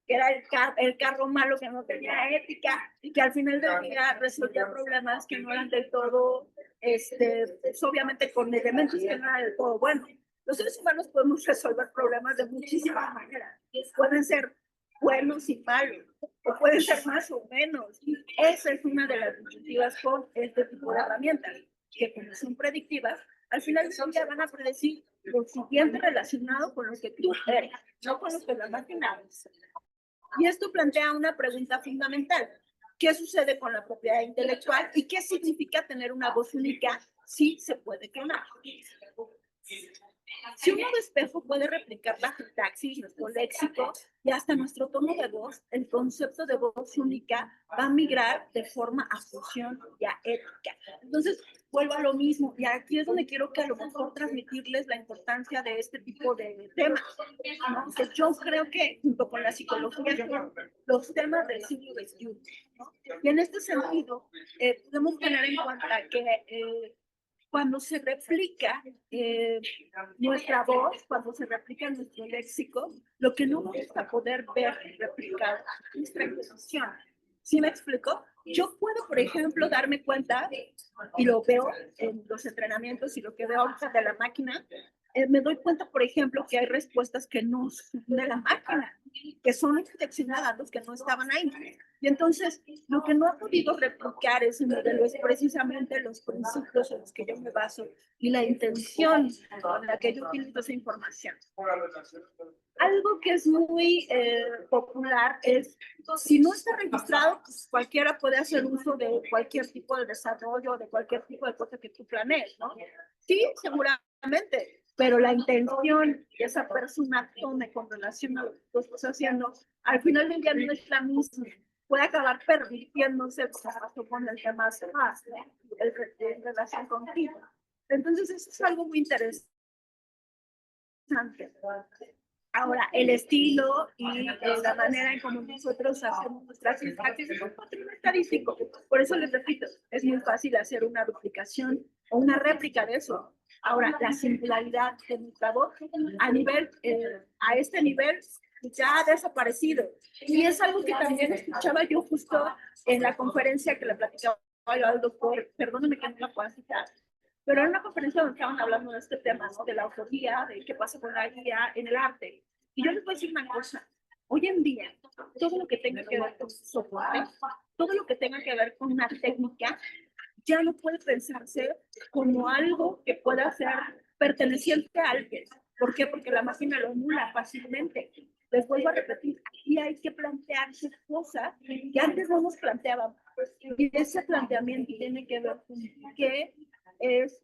que era el carro malo que no tenía ética y que al final del día resolvía problemas que no eran del todo, pues obviamente con elementos que no eran del todo buenos. Los seres humanos podemos resolver problemas de muchísimas maneras. Pueden ser buenos y malos, o pueden ser más o menos. Esa es una de las disyuntivas con este tipo de herramientas, que como son predictivas, al final ya van a predecir lo siguiente relacionado con lo que tú eres, no con lo que la máquina hace. Y esto plantea una pregunta fundamental. ¿Qué sucede con la propiedad intelectual y qué significa tener una voz única si se puede clonar? Si un modo espejo puede replicar la sintaxis, nuestro léxico y hasta nuestro tono de voz, el concepto de voz única va a migrar de forma a función y a ética. Entonces, vuelvo a lo mismo, y aquí es donde quiero que a lo mejor transmitirles la importancia de este tipo de temas, ¿no? O sea, yo creo que junto con la psicología son los temas del siglo XXI, ¿no? Y en este sentido, podemos tener en cuenta que cuando se replica nuestra voz, cuando se replica nuestro léxico, lo que no vamos a poder ver replicado es nuestra intención. ¿Sí me explico? Yo puedo, por ejemplo, darme cuenta, y lo veo en los entrenamientos y lo que veo ahorita de la máquina, me doy cuenta, por ejemplo, que hay respuestas que no son de la máquina, que son inflexionadas, que no estaban ahí. Y entonces, lo que no ha podido replicar ese modelo es precisamente los principios en los que yo me baso y la intención con la que yo utilizo esa información. Algo que es muy popular es, si no está registrado, pues cualquiera puede hacer uso de cualquier tipo de desarrollo, de cualquier tipo de cosa que tú planees, ¿no? Sí, seguramente, pero la intención que esa persona tome con relación a lo que tú estás haciendo, al final del día no es la misma. Puede acabar permitiéndose con el tema más, ¿no? En relación contigo. Entonces, eso es algo muy interesante. Ahora, el estilo y la manera en cómo nosotros hacemos nuestras sintaxis es un patrón estadístico. Por eso les repito, es muy fácil hacer una duplicación o una réplica de eso. Ahora, la singularidad de nuestra voz a este nivel ya ha desaparecido. Y es algo que también escuchaba yo justo en la conferencia que le platicaba yo al doctor, perdóname que no la pueda citar, pero era una conferencia donde estaban hablando de este tema, ¿no? De la autoría, de qué pasa con la guía en el arte. Y yo les voy a decir una cosa. Hoy en día, todo lo que tenga que ver con soporte, todo lo que tenga que ver con una técnica, ya no puede pensarse como algo que pueda ser perteneciente a alguien. ¿Por qué? Porque la máquina lo emula fácilmente. Les vuelvo a repetir, aquí hay que plantearse cosas que antes no nos planteábamos. Y ese planteamiento tiene que ver con qué es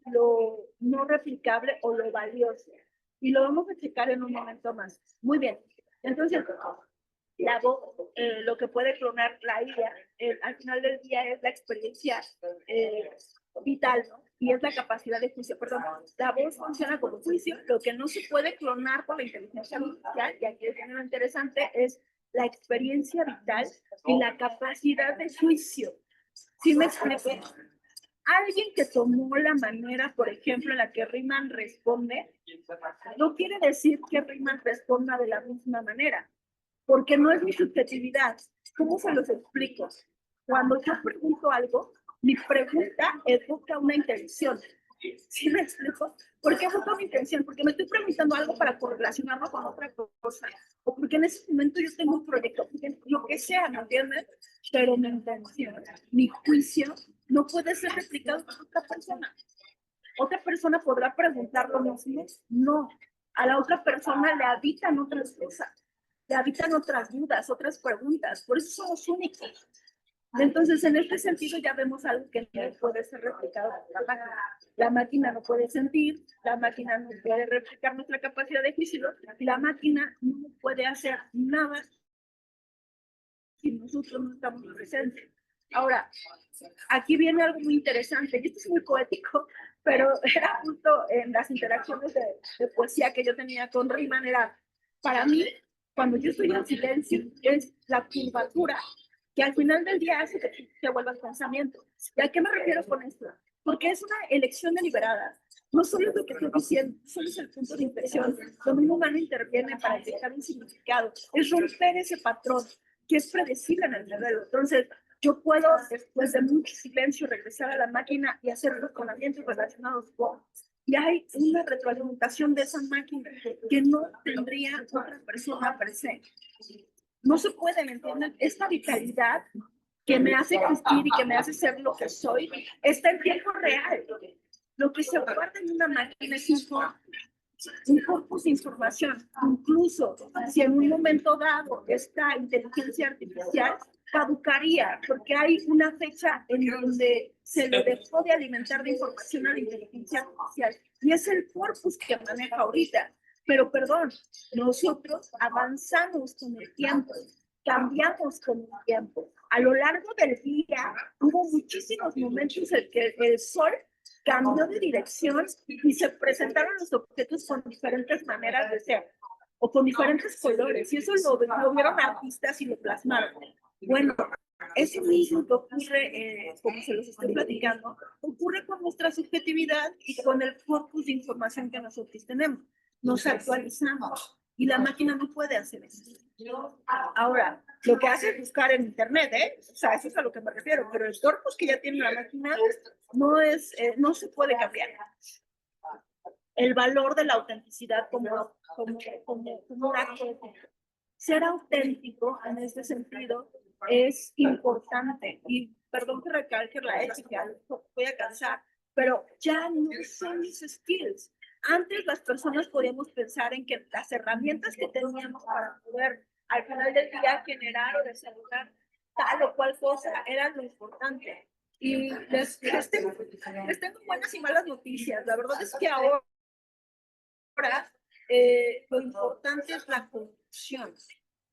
lo no replicable o lo valioso. Y lo vamos a checar en un momento más. Muy bien. Entonces, la voz, lo que puede clonar la IA, al final del día es la experiencia vital, ¿no? Y es la capacidad de juicio. Perdón, la voz funciona como juicio. Lo que no se puede clonar por la inteligencia artificial, y aquí es lo interesante, es la experiencia vital y la capacidad de juicio. ¿Sí me explico? Alguien que tomó la manera, por ejemplo, en la que Riemann responde, no quiere decir que Riemann responda de la misma manera, porque no es mi subjetividad. ¿Cómo se los explico? Cuando yo pregunto algo, Mi pregunta evoca una intención. ¿Sí me explico? ¿Por qué evoca una intención? Porque me estoy preguntando algo para correlacionarlo con otra cosa. O porque en ese momento yo tengo un proyecto, porque lo que sea, ¿me entiendes? Pero mi intención, mi juicio, no puede ser replicado por otra persona. Otra persona podrá preguntar lo mismo. No. A la otra persona le habitan otras cosas, le habitan otras dudas, otras preguntas. Por eso somos únicos. Entonces, en este sentido, ya vemos algo que no puede ser replicado por la máquina. La máquina no puede sentir, la máquina no puede replicar nuestra capacidad de juicio, la máquina no puede hacer nada si nosotros no estamos presentes. Ahora, aquí viene algo muy interesante, y esto es muy poético, pero era justo en las interacciones de poesía que yo tenía con Riemann, era, para mí, cuando yo estoy en silencio, es la curvatura que al final del día hace que te vuelvas pensamiento. ¿Y a qué me refiero con esto? Porque es una elección deliberada. No solo es lo que estoy diciendo, solo es el punto de inflexión donde un humano interviene para dejar un significado. Es romper ese patrón que es predecible en el modelo. Entonces, yo puedo, después de mucho silencio, regresar a la máquina y hacer razonamientos relacionados con. Y hay una retroalimentación de esa máquina que no tendría otra persona presente. No se puede, ¿me entienden? Esta vitalidad que me hace existir y que me hace ser lo que soy, está en tiempo real. Lo que se guarda en una máquina es un corpus de información. Incluso si en un momento dado esta inteligencia artificial caducaría, porque hay una fecha en donde se le dejó de alimentar de información a la inteligencia artificial. Y es el corpus que maneja ahorita. Pero perdón, nosotros avanzamos con el tiempo, cambiamos con el tiempo. A lo largo del día hubo muchísimos momentos en que el sol cambió de dirección y se presentaron los objetos con diferentes maneras de ser o con diferentes colores. Y eso lo vieron artistas y lo plasmaron. Bueno, eso mismo que ocurre, como se los estoy platicando, ocurre con nuestra subjetividad y con el corpus de información que nosotros tenemos. Nos actualizamos y la máquina no puede hacer eso. Ahora, lo que hace es buscar en internet, o sea, eso es a lo que me refiero, pero el corpus que ya tiene la máquina no se puede cambiar. El valor de la autenticidad como un acto ético. Ser auténtico en este sentido es importante y perdón que recalque la ética, voy a cansar, pero ya no son mis skills. Antes las personas podíamos pensar en que las herramientas que teníamos para poder al final del día generar o desarrollar tal o cual cosa eran lo importante. Y les tengo buenas y malas noticias. La verdad es que ahora lo importante es la conducción.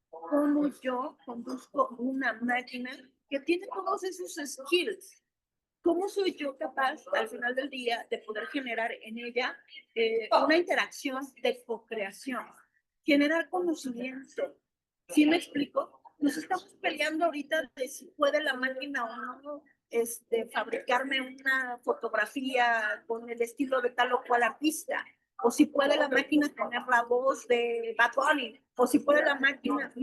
Cómo yo conduzco una máquina que tiene todos esos skills. ¿Cómo soy yo capaz al final del día de poder generar en ella una interacción de co-creación? Generar conocimiento. ¿Sí me explico? Nos estamos peleando ahorita de si puede la máquina o no fabricarme una fotografía con el estilo de tal o cual artista, o si puede la máquina tener la voz de Bad Bunny, o si puede la máquina.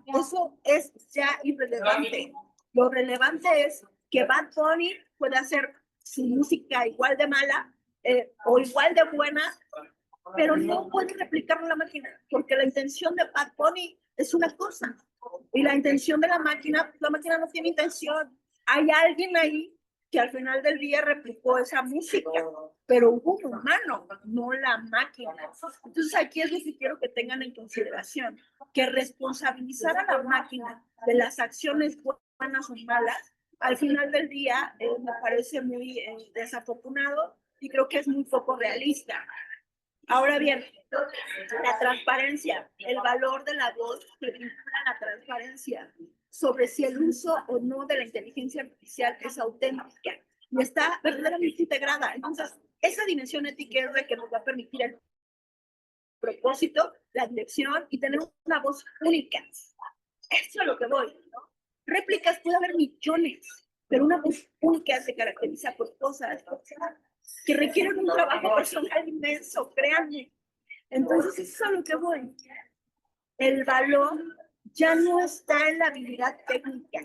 Eso es ya irrelevante. Lo relevante es que Bad Bunny puede hacer su música igual de mala o igual de buena, pero no puede replicarlo la máquina, porque la intención de Bad Bunny es una cosa, y la intención de la máquina no tiene intención. Hay alguien ahí que al final del día replicó esa música, pero hubo un humano, no la máquina. Entonces aquí es lo que quiero que tengan en consideración, que responsabilizar a la máquina de las acciones buenas o malas, al final del día me parece muy desafortunado y creo que es muy poco realista. Ahora bien, la transparencia, el valor de la voz que vincula la transparencia sobre si el uso o no de la inteligencia artificial es auténtica y está verdaderamente integrada. Entonces, esa dimensión ética es la que nos va a permitir el propósito, la dirección y tener una voz única. Eso es a lo que voy, ¿no? Réplicas puede haber millones, pero una voz única se caracteriza por cosas que requieren un trabajo personal inmenso, créanme. Entonces, eso es a lo que voy. El valor ya no está en la habilidad técnica,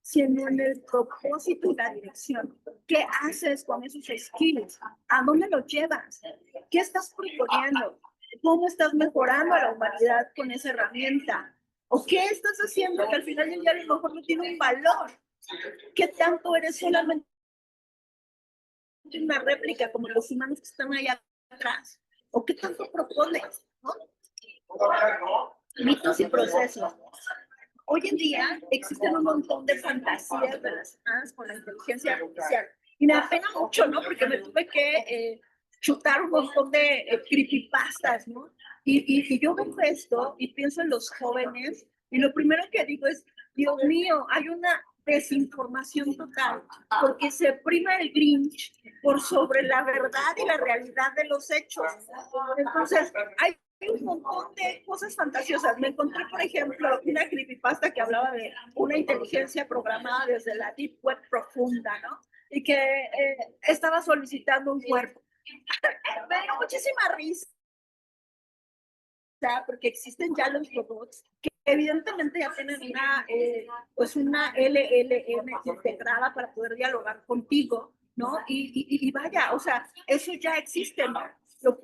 sino en el propósito y la dirección. ¿Qué haces con esos skills? ¿A dónde los llevas? ¿Qué estás proponiendo? ¿Cómo estás mejorando a la humanidad con esa herramienta? ¿O qué estás haciendo que al final del día a lo mejor no tiene un valor? ¿Qué tanto eres solamente una réplica como los humanos que están allá atrás? ¿O qué tanto propones? ¿No? Mitos y procesos. Hoy en día existen un montón de fantasías relacionadas con la inteligencia artificial. Y me apena mucho, ¿no? Porque me tuve que chutar un montón de creepypastas, ¿no? Y yo veo esto y pienso en los jóvenes y lo primero que digo es, Dios mío, hay una desinformación total porque se prima el Grinch por sobre la verdad y la realidad de los hechos. Entonces, hay un montón de cosas fantasiosas. Me encontré, por ejemplo, una creepypasta que hablaba de una inteligencia programada desde la Deep Web profunda, ¿no? Y que estaba solicitando un cuerpo. Me dio muchísima risa porque existen ya los robots que evidentemente ya tienen pues una LLM integrada para poder dialogar contigo, ¿no? Y vaya, o sea, eso ya existe, ¿no?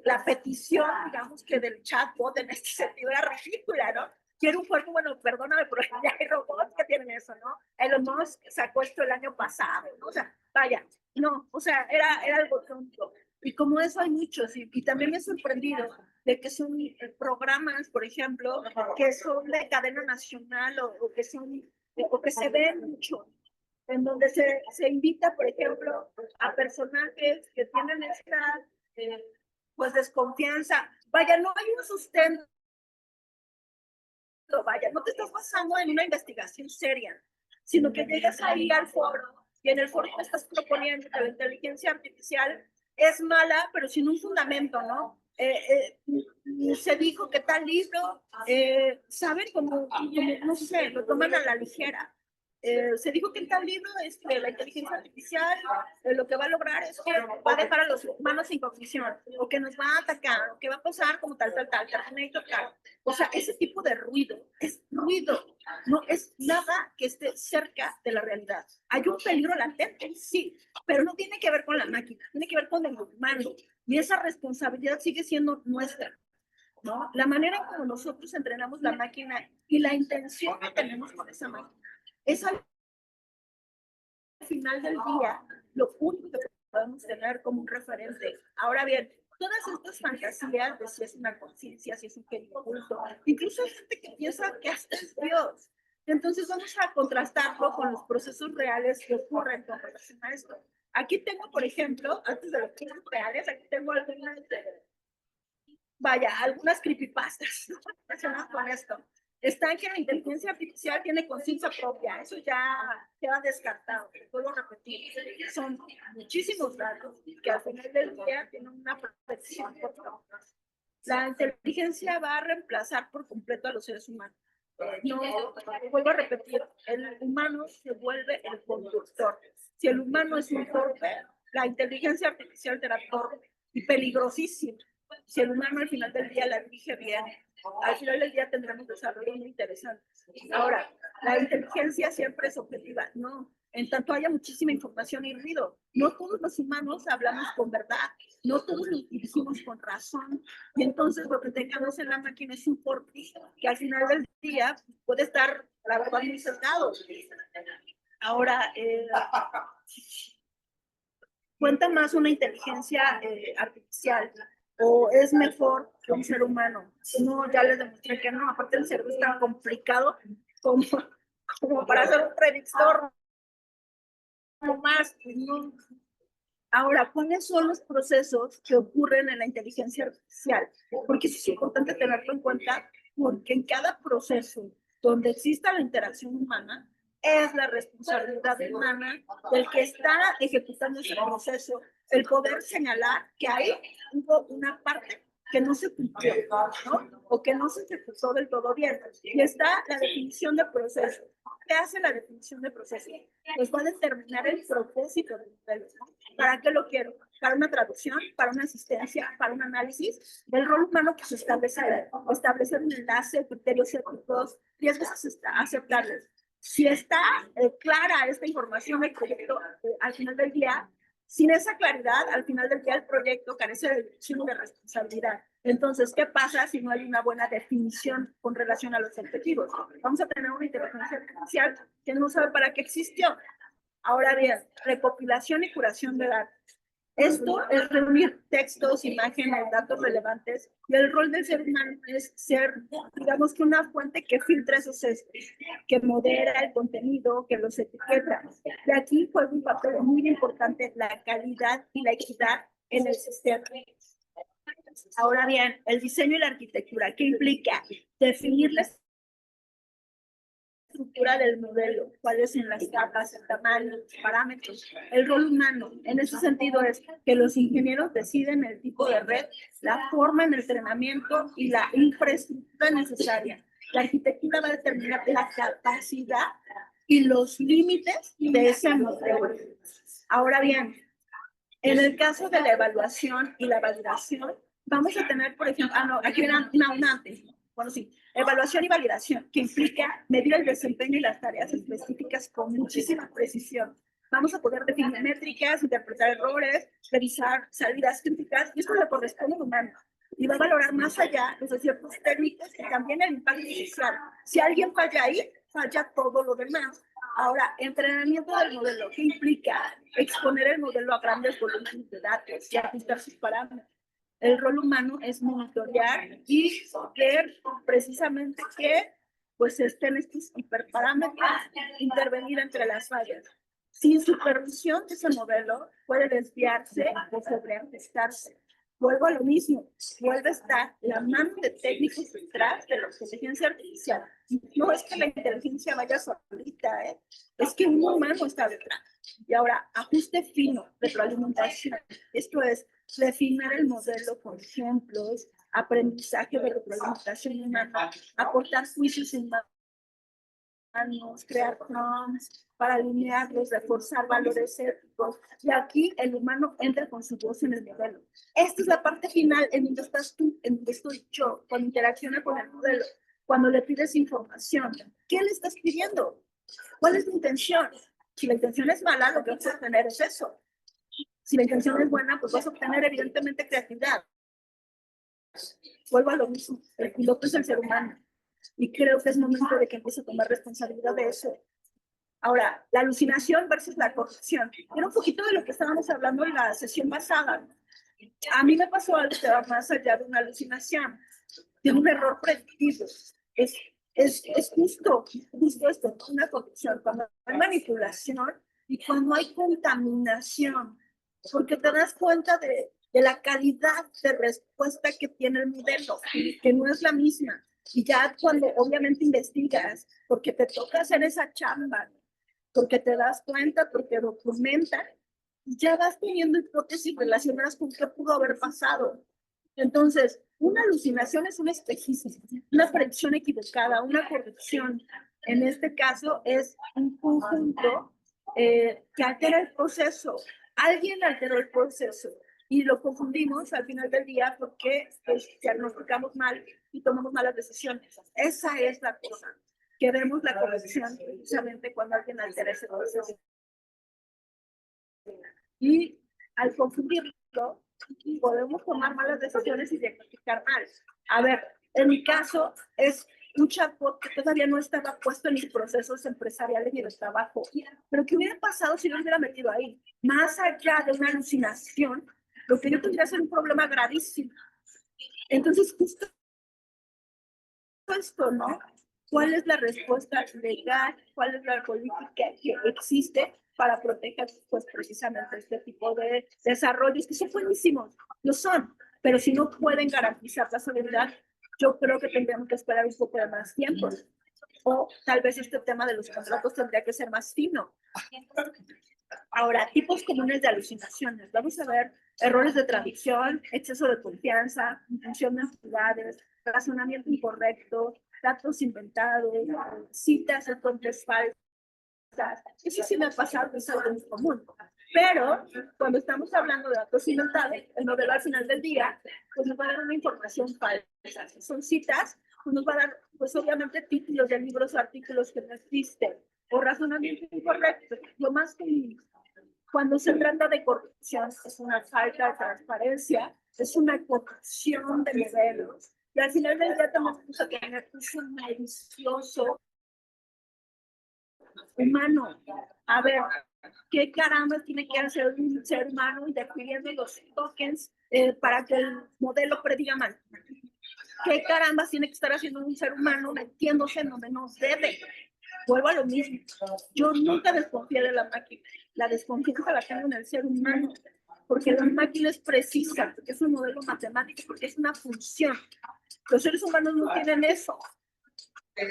La petición, digamos, que del chatbot en este sentido era ridícula, ¿no? Quiero un cuerpo, bueno, perdóname, pero ya hay robots que tienen eso, ¿no? Elon Musk sacó esto el año pasado, ¿no? O sea, vaya, no, o sea, era algo tonto. Y como eso hay muchos, y también me he sorprendido de que son programas, por ejemplo, que son de cadena nacional o que son, o que se ven mucho, en donde se invita, por ejemplo, a personajes que tienen esta, pues, desconfianza. Vaya, no hay un sustento, vaya, no te estás basando en una investigación seria, sino que llegas ahí al foro y en el foro te estás proponiendo que la inteligencia artificial es mala, pero sin un fundamento, ¿no? Se dijo que tal libro, ¿saben? Como, no sé, lo toman a la ligera. Se dijo que en tal libro la inteligencia artificial lo que va a lograr es que va a dejar a los humanos sin cognición, o que nos va a atacar, o que va a pasar como tal. O sea, ese tipo de ruido es ruido, no es nada que esté cerca de la realidad. Hay un peligro latente, sí, pero no tiene que ver con la máquina, tiene que ver con el humano. Y esa responsabilidad sigue siendo nuestra, ¿no? La manera en como nosotros entrenamos la máquina y la intención que tenemos con esa máquina es al final del día lo único que podemos tener como un referente. Ahora bien, todas estas fantasías de si es una conciencia, si es un genio oculto, incluso hay gente que piensa que hasta es Dios. Entonces vamos a contrastarlo con los procesos reales que ocurren con relación a esto. Aquí tengo, por ejemplo, antes de los procesos reales, aquí tengo algunas creepypastas, ¿no? Relacionadas con esto. Están que la inteligencia artificial tiene conciencia propia, eso ya queda descartado, puedo repetir. Son muchísimos datos que al final del día tienen una protección. La inteligencia va a reemplazar por completo a los seres humanos. No, vuelvo a repetir, el humano se vuelve el conductor. Si el humano es un torpe, la inteligencia artificial será torpe y peligrosísima. Si el humano al final del día la dirige bien, al final del día tendremos desarrollos muy interesantes. Ahora, la inteligencia siempre es objetiva, no. En tanto haya muchísima información y ruido, no todos los humanos hablamos con verdad, no todos nos dirigimos con razón, y entonces lo que tengamos en la máquina es un porqué que al final del día puede estar, la verdad, muy sesgado. Ahora, ¿cuenta más una inteligencia artificial o es mejor que un ser humano? No, ya les demostré que no, aparte el cerebro es tan complicado como para hacer un predictor más, no. Ahora, ¿cuáles son los procesos que ocurren en la inteligencia artificial? Porque eso es importante tenerlo en cuenta, porque en cada proceso donde exista la interacción humana, es la responsabilidad humana del que está ejecutando ese proceso, el poder señalar que ahí hubo una parte que no se cumplió, ¿no? O que no se ejecutó del todo bien. Y está la definición de proceso. ¿Qué hace la definición de proceso? Pues va a determinar el propósito del modelo, ¿no? ¿Para qué lo quiero? Para una traducción, para una asistencia, para un análisis del rol humano que se establece, establecer un enlace, criterios éticos, riesgos aceptables. Si está clara esta información del proyecto, al final del día, sin esa claridad, al final del día el proyecto carece de dirección y de responsabilidad. Entonces, ¿qué pasa si no hay una buena definición con relación a los objetivos? Vamos a tener una inteligencia artificial que no sabe para qué existió. Ahora bien, recopilación y curación de datos. Esto es reunir textos, imágenes, datos relevantes, y el rol del ser humano es ser, digamos que una fuente que filtra esos hechos, que modera el contenido, que los etiqueta. De aquí juega un papel muy importante la calidad y la equidad en el sistema. Ahora bien, el diseño y la arquitectura, ¿qué implica? Definir la estructura del modelo, cuáles son las capas, el tamaño, los parámetros, el rol humano. En ese sentido es que los ingenieros deciden el tipo de red, la forma en el entrenamiento y la infraestructura necesaria. La arquitectura va a determinar la capacidad y los límites de ese modelo. Ahora bien, en el caso de la evaluación y la validación, vamos a tener, por ejemplo, aquí verán una antes. Bueno, sí, evaluación y validación, que implica medir el desempeño y las tareas específicas con muchísima precisión. Vamos a poder definir métricas, interpretar errores, revisar salidas críticas, y esto le corresponde al humano. Y va a valorar más allá los aciertos técnicos y también el impacto social. Si alguien falla ahí, falla todo lo demás. Ahora, entrenamiento del modelo, ¿qué implica? Exponer el modelo a grandes volúmenes de datos y ajustar sus parámetros. El rol humano es monitorear y ver precisamente que pues estén estos hiperparámetros, intervenir entre las fallas. Sin supervisión de ese modelo puede desviarse o sobreajustarse. Vuelvo a lo mismo, vuelve a estar la mano de técnicos detrás de la inteligencia artificial. No es que la inteligencia vaya solita, es que un humano está detrás. Y ahora, ajuste fino, retroalimentación. Esto es refinar el modelo con ejemplos, aprendizaje de retroalimentación humana, aportar juicios humanos, crear prompts para alinearlos, reforzar valores éticos. Y aquí el humano entra con su voz en el modelo. Esta es la parte final en donde estás tú, en donde estoy yo, cuando interacciona con el modelo. Cuando le pides información, ¿qué le estás pidiendo? ¿Cuál es tu intención? Si la intención es mala, lo que vas a obtener es eso. Si la intención es buena, pues vas a obtener evidentemente creatividad. Vuelvo a lo mismo, el piloto es el ser humano. Y creo que es momento de que empiece a tomar responsabilidad de eso. Ahora, la alucinación versus la corrupción. Era un poquito de lo que estábamos hablando en la sesión pasada. A mí me pasó algo que va más allá de una alucinación, de un error predictivo. Es justo esto, una corrupción, cuando hay manipulación y cuando hay contaminación, porque te das cuenta de la calidad de respuesta que tiene el modelo, que no es la misma. Y ya cuando obviamente investigas, porque te toca hacer esa chamba, porque te das cuenta, porque documentas, ya vas teniendo hipótesis relacionadas con qué pudo haber pasado. Entonces, una alucinación es un espejismo, una predicción equivocada, una corrección. En este caso es un conjunto que altera el proceso. Alguien alteró el proceso y lo confundimos al final del día porque pues, diagnosticamos mal y tomamos malas decisiones. Esa es la cosa. Que vemos la corrección precisamente cuando alguien altera ese proceso. Y al confundirlo, podemos tomar malas decisiones y diagnosticar mal. A ver, en mi caso es un chatbot que todavía no estaba puesto en mis procesos empresariales y de trabajo. Pero ¿qué hubiera pasado si no lo hubiera metido ahí? Más allá de una alucinación, lo que yo tendría es un problema gravísimo. Entonces, justo esto, ¿no? ¿Cuál es la respuesta legal? ¿Cuál es la política que existe para proteger pues, precisamente este tipo de desarrollos que son buenísimos? Lo son, pero si no pueden garantizar la seguridad, yo creo que tendríamos que esperar un poco de más tiempo. O tal vez este tema de los contratos tendría que ser más fino. Ahora, tipos comunes de alucinaciones. Vamos a ver errores de traducción, exceso de confianza, intención de entidades, razonamiento incorrecto, datos inventados, citas o fuentes falsas. Eso sí me ha pasado, es algo muy común. Pero cuando estamos hablando de datos inventados, el modelo al final del día, pues nos va a dar una información falsa. Son citas nos va a dar, pues obviamente, títulos de libros o artículos que no existen, o razonamiento incorrecto. Lo más que cuando se trata de corrupción es una falta de transparencia, es una corrupción de modelos. Y al final del día también vamos a tener un malicioso humano. A ver, ¿qué caramba tiene que hacer un ser humano interfiriendo los tokens para que el modelo prediga mal? ¿Qué caramba tiene que estar haciendo un ser humano metiéndose en donde no debe? Vuelvo a lo mismo. Yo nunca desconfié de la máquina. La desconfianza la tengo en el ser humano, porque la máquina es precisa, porque es un modelo matemático, porque es una función. Los seres humanos no tienen eso.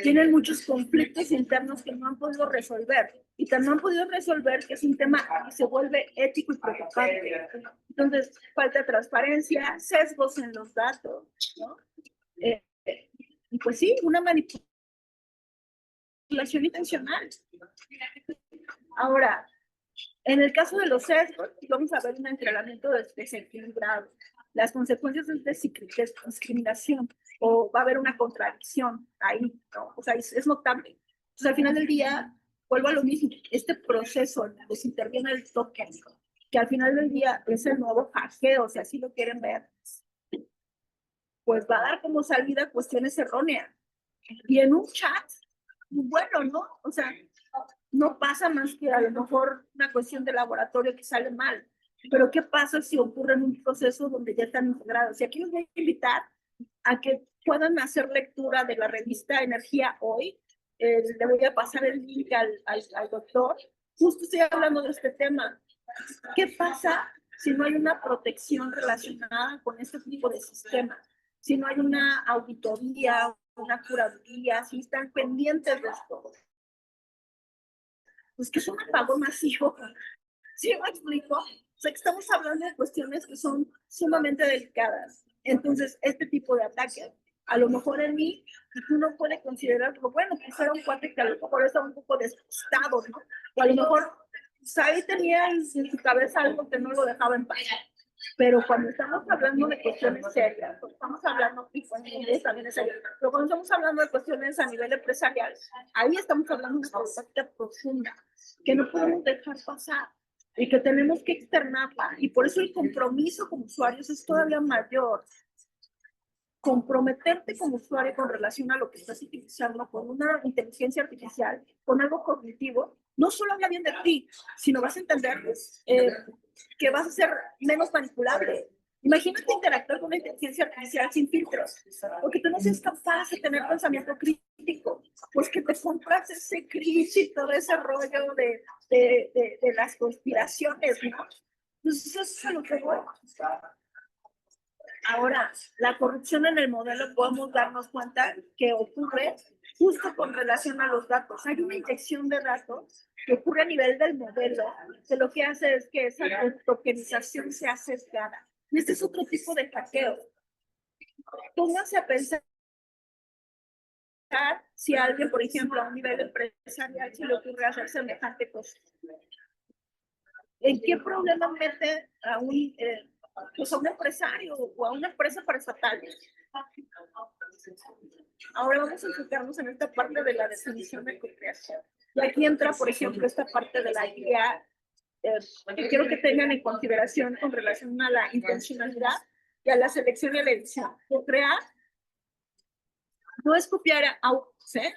Tienen muchos conflictos internos que no han podido resolver. Y tan no han podido resolver que es un tema que se vuelve ético y preocupante. Entonces, falta de transparencia, sesgos en los datos, ¿no? Y pues sí, una manipulación intencional. Ahora, en el caso de los sesgos, vamos a ver un entrenamiento desequilibrado. Las consecuencias de discriminación, o va a haber una contradicción ahí, ¿no? O sea, es notable. Entonces, al final del día, vuelvo a lo mismo. Este proceso, pues interviene el token, que al final del día es el nuevo hackeo, si así lo quieren ver, pues va a dar como salida cuestiones erróneas. Y en un chat, bueno, ¿no? O sea, no pasa más que a lo mejor una cuestión de laboratorio que sale mal. Pero ¿qué pasa si ocurre en un proceso donde ya están integrados? Y aquí les voy a invitar a que puedan hacer lectura de la revista Energía Hoy. Le voy a pasar el link al doctor. Justo estoy hablando de este tema. ¿Qué pasa si no hay una protección relacionada con este tipo de sistemas? Si no hay una auditoría, una curaduría, si están pendientes de esto. Pues que es un apagón masivo. ¿Sí me explico? O sea, que estamos hablando de cuestiones que son sumamente delicadas. Entonces, este tipo de ataques, a lo mejor en mí, uno puede considerarlo, bueno, pues era un cuate que a lo mejor estaba un poco despistado, ¿no? O a lo mejor, pues ahí tenía en su cabeza algo que no lo dejaba en paz. Pero cuando estamos hablando de cuestiones serias, cuando estamos hablando, y bueno, también es serio, pero cuando estamos hablando de cuestiones a nivel empresarial, ahí estamos hablando de una problemática profunda que no podemos dejar pasar y que tenemos que externarla. Y por eso el compromiso como usuarios es todavía mayor. Comprometerte como usuario con relación a lo que estás utilizando con una inteligencia artificial, con algo cognitivo, no solo habla bien de ti, sino vas a entender que vas a ser menos manipulable. Imagínate interactuar con una inteligencia artificial sin filtros, porque tú no seas capaz de tener pensamiento crítico, pues que te compras ese glitch y todo ese rollo de las conspiraciones, ¿no? Entonces eso es a lo que voy. Ahora, la corrupción en el modelo podemos darnos cuenta que ocurre justo con relación a los datos. Hay una inyección de datos que ocurre a nivel del modelo, que lo que hace es que esa tokenización sea sesgada. Y este es otro tipo de hackeo. Pónganse a pensar si a alguien, por ejemplo, a un nivel empresarial, se le ocurre hacer semejante cosa. ¿En qué problema mete a pues a un empresario o a una empresa paraestatal? Ahora vamos a enfocarnos en esta parte de la definición de co-creación. Y aquí entra, por ejemplo, esta parte de la guía que quiero que tengan en consideración con relación a la intencionalidad y a la selección y a la edición. Co-crear no es copiar a usted,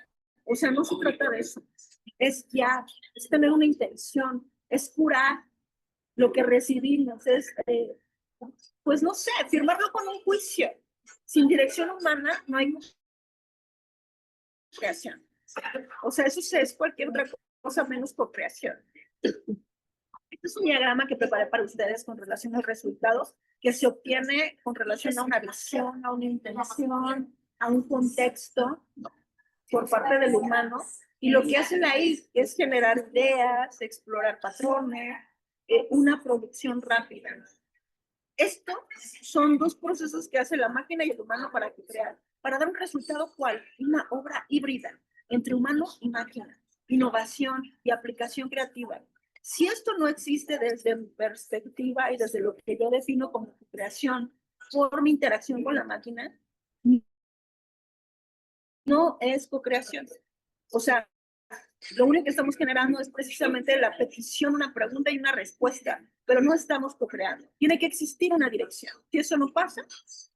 o sea, no se trata de eso. Es guiar, es tener una intención, es curar lo que recibimos, es pues no sé, firmarlo con un juicio. Sin dirección humana no hay creación. O sea, eso es cualquier otra cosa menos co-creación. Este es un diagrama que preparé para ustedes con relación a los resultados que se obtiene con relación a una visión, a una intención, a un contexto por parte del humano. Y lo que hacen ahí es generar ideas, explorar patrones, una producción rápida. Esto son dos procesos que hace la máquina y el humano para crear, para dar un resultado cual, una obra híbrida entre humano y máquina, innovación y aplicación creativa. Si esto no existe desde mi perspectiva y desde lo que yo defino como creación por mi interacción con la máquina, no es co-creación. O sea, lo único que estamos generando es precisamente la petición, una pregunta y una respuesta, pero no estamos co-creando. Tiene que existir una dirección. Si eso no pasa,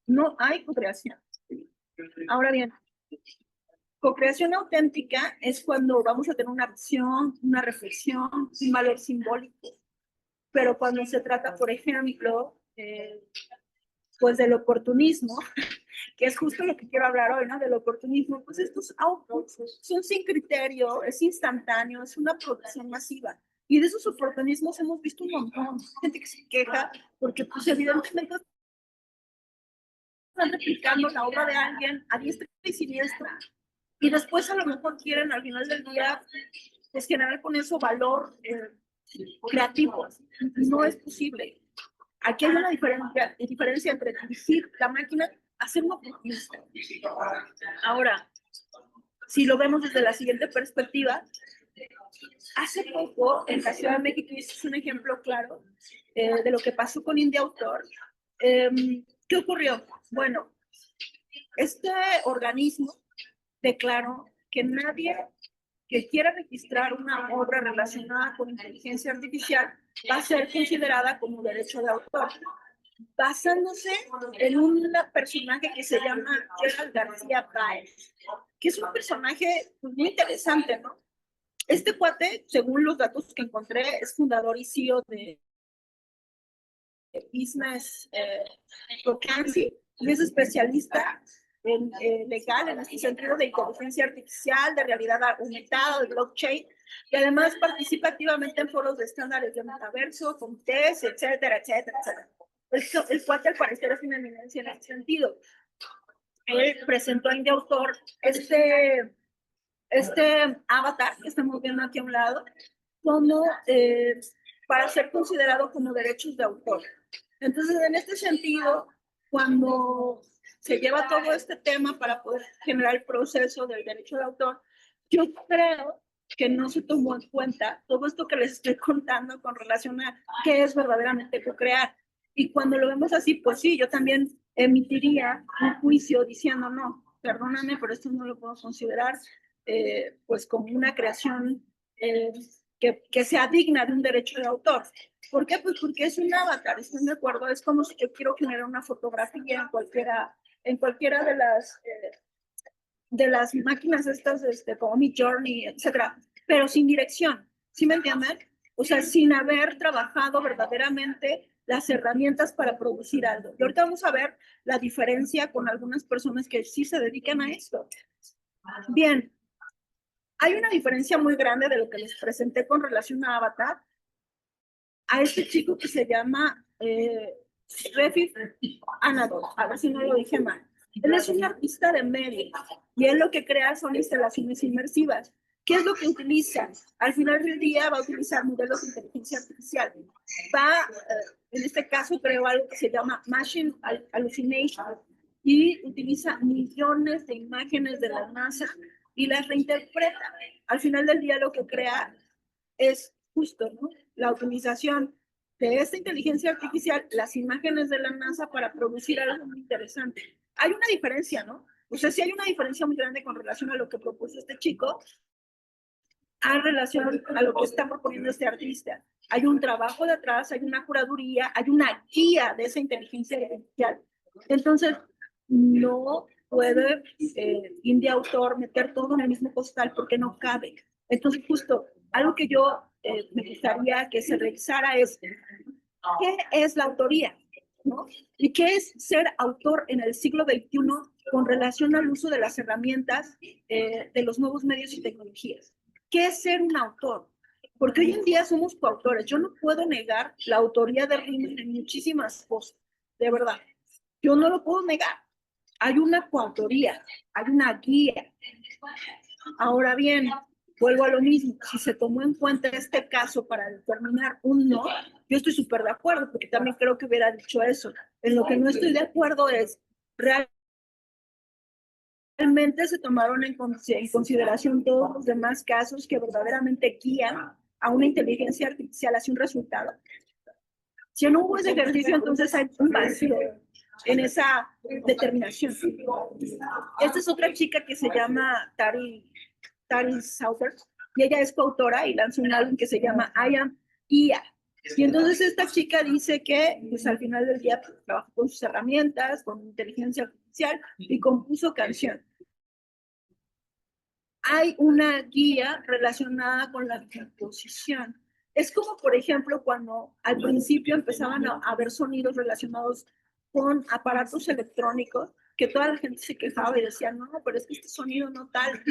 no hay co-creación. Ahora bien, co-creación auténtica es cuando vamos a tener una acción, una reflexión, un valor simbólico. Pero cuando se trata, por ejemplo, pues del oportunismo, que es justo lo que quiero hablar hoy, ¿no? Del oportunismo, pues estos autos son sin criterio, es instantáneo, es una producción masiva. Y de esos oportunismos hemos visto un montón, gente que se queja porque pues evidentemente están replicando la obra de alguien a diestra y siniestra. Y después a lo mejor quieren al final del día pues generar con eso valor creativo. No es posible. Aquí hay una diferencia entre dirigir la máquina a ser un oportunista. Ahora, si lo vemos desde la siguiente perspectiva, hace poco en la Ciudad de México, y este es un ejemplo claro de lo que pasó con Indie Autor, ¿qué ocurrió? Bueno, este organismo declaró que nadie que quiera registrar una obra relacionada con inteligencia artificial va a ser considerada como derecho de autor, basándose en un personaje que se llama Gerald García Páez, que es un personaje muy interesante, ¿no? Este cuate, según los datos que encontré, es fundador y CEO de Business Vacancy, y es especialista en, legal en este sentido de inteligencia artificial, de realidad aumentada, de blockchain, y además participa activamente en foros de estándares de metaverso, comités, etcétera, etcétera, etcétera. El cuate al parecer es una eminencia en este sentido. Él presentó en de autor este avatar que estamos viendo aquí a un lado como para ser considerado como derechos de autor. Entonces, en este sentido, cuando se lleva todo este tema para poder generar el proceso del derecho de autor, yo creo que no se tomó en cuenta todo esto que les estoy contando con relación a qué es verdaderamente co-crear. Y cuando lo vemos así, pues sí, yo también emitiría un juicio diciendo, no, perdóname, pero esto no lo puedo considerar pues como una creación que sea digna de un derecho de autor. ¿Por qué? Pues porque es un avatar, ¿están de acuerdo? Es como si yo quiero generar una fotografía en cualquiera de las máquinas estas, como Midjourney, etcétera, pero sin dirección, ¿sí me entienden? O sea, sin haber trabajado verdaderamente las herramientas para producir algo. Y ahorita vamos a ver la diferencia con algunas personas que sí se dedican a esto. Bien, hay una diferencia muy grande de lo que les presenté con relación a Avatar, a este chico que se llama Refik Anadol, a ver si no lo dije mal. Él es un artista de medios y él lo que crea son instalaciones inmersivas. ¿Qué es lo que utiliza? Al final del día va a utilizar modelos de inteligencia artificial. En este caso, creo algo que se llama Machine Hallucination y utiliza millones de imágenes de la NASA y las reinterpreta. Al final del día lo que crea es justo, ¿no? La utilización de esta inteligencia artificial, las imágenes de la NASA para producir algo muy interesante. Hay una diferencia, ¿no? O sea, sí hay una diferencia muy grande con relación a lo que propuso este chico, a relación a lo que está proponiendo este artista. Hay un trabajo detrás, hay una curaduría, hay una guía de esa inteligencia artificial. Entonces, no puede Indie Autor meter todo en el mismo costal porque no cabe. Entonces, justo, algo que yo me gustaría que se revisara es, ¿qué es la autoría? ¿No? ¿Y qué es ser autor en el siglo XXI con relación al uso de las herramientas de los nuevos medios y tecnologías? ¿Qué es ser un autor? Porque hoy en día somos coautores. Yo no puedo negar la autoría de Riemann en muchísimas cosas, de verdad. Yo no lo puedo negar. Hay una coautoría, hay una guía. Ahora bien, vuelvo a lo mismo. Si se tomó en cuenta este caso para determinar un no, yo estoy súper de acuerdo, porque también creo que hubiera dicho eso. En lo que no estoy de acuerdo es realmente se tomaron en consideración todos los demás casos que verdaderamente guían a una inteligencia artificial hacia un resultado. Si no hubo ese ejercicio, entonces hay un vacío. en esa determinación. Esta es otra chica que se llama Tari Souther, y ella es coautora y lanzó un álbum que se llama I Am IA. Y entonces esta chica dice que pues, al final del día pues, trabajó con sus herramientas, con inteligencia artificial y compuso canción. Hay una guía relacionada con la composición. Es como, por ejemplo, cuando al principio empezaban a haber sonidos relacionados con aparatos electrónicos, que toda la gente se quejaba y decía, no, pero es que este sonido no tal.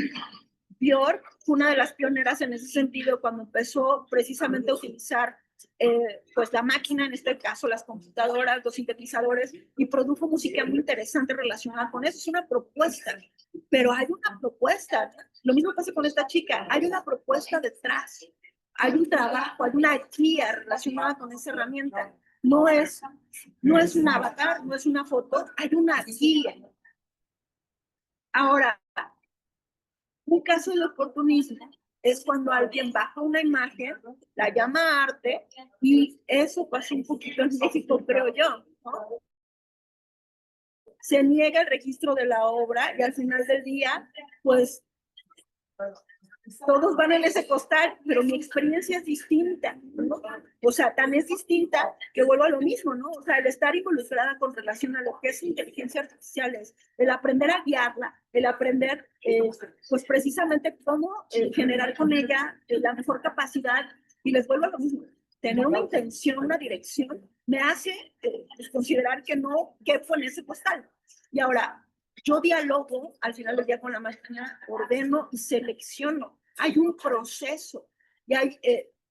Björk fue una de las pioneras en ese sentido cuando empezó precisamente a utilizar pues la máquina, en este caso las computadoras, los sintetizadores, y produjo música muy interesante relacionada con eso. Es una propuesta, pero hay una propuesta. Lo mismo pasa con esta chica, hay una propuesta detrás, hay un trabajo, hay una guía relacionada con esa herramienta. No es un avatar, no es una foto, hay una guía. Ahora, un caso de oportunismo es cuando alguien baja una imagen, la llama arte, y eso pasa un poquito en México, creo yo, ¿no? Se niega el registro de la obra y al final del día, pues, todos van en ese costal, pero mi experiencia es distinta, ¿no? O sea, tan es distinta que vuelvo a lo mismo, ¿no? O sea, el estar involucrada con relación a lo que es inteligencia artificial es el aprender a guiarla, el aprender, pues precisamente cómo generar con ella la mejor capacidad, y les vuelvo a lo mismo, tener una intención, una dirección, me hace pues, considerar que no quepo en ese costal. Y ahora, yo dialogo al final del día con la máquina, ordeno y selecciono. Hay un proceso. Y hay,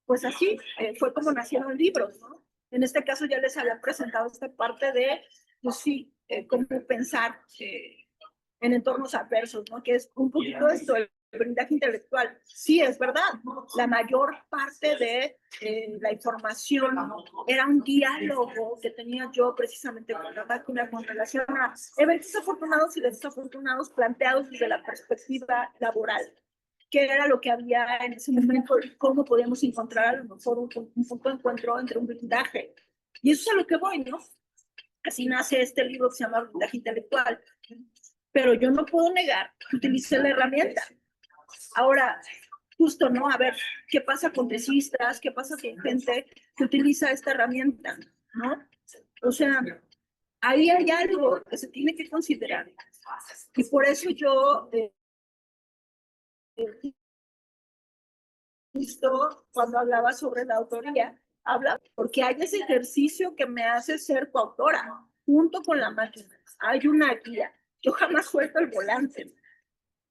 pues así fue como nacieron libros, ¿no? En este caso ya les había presentado esta parte de, pues sí, cómo pensar en entornos adversos, ¿no? Que es un poquito esto, el blindaje intelectual. Sí, es verdad, la mayor parte de la información era un diálogo que tenía yo precisamente con la máquina con relación a eventos afortunados y desafortunados planteados desde la perspectiva laboral. ¿Qué era lo que había en ese momento y cómo podíamos encontrar a lo mejor un punto de encuentro entre un blindaje? Y eso es a lo que voy, ¿no? Así nace este libro que se llama Blindaje Intelectual. Pero yo no puedo negar que utilicé la herramienta. Ahora, justo, ¿no? A ver, ¿qué pasa con tesistas? ¿Qué pasa con gente que utiliza esta herramienta? ¿No? O sea, ahí hay algo que se tiene que considerar. Y por eso yo, justo cuando hablaba sobre la autoría, habla porque hay ese ejercicio que me hace ser coautora, junto con la máquina. Hay una guía. Yo jamás suelto el volante.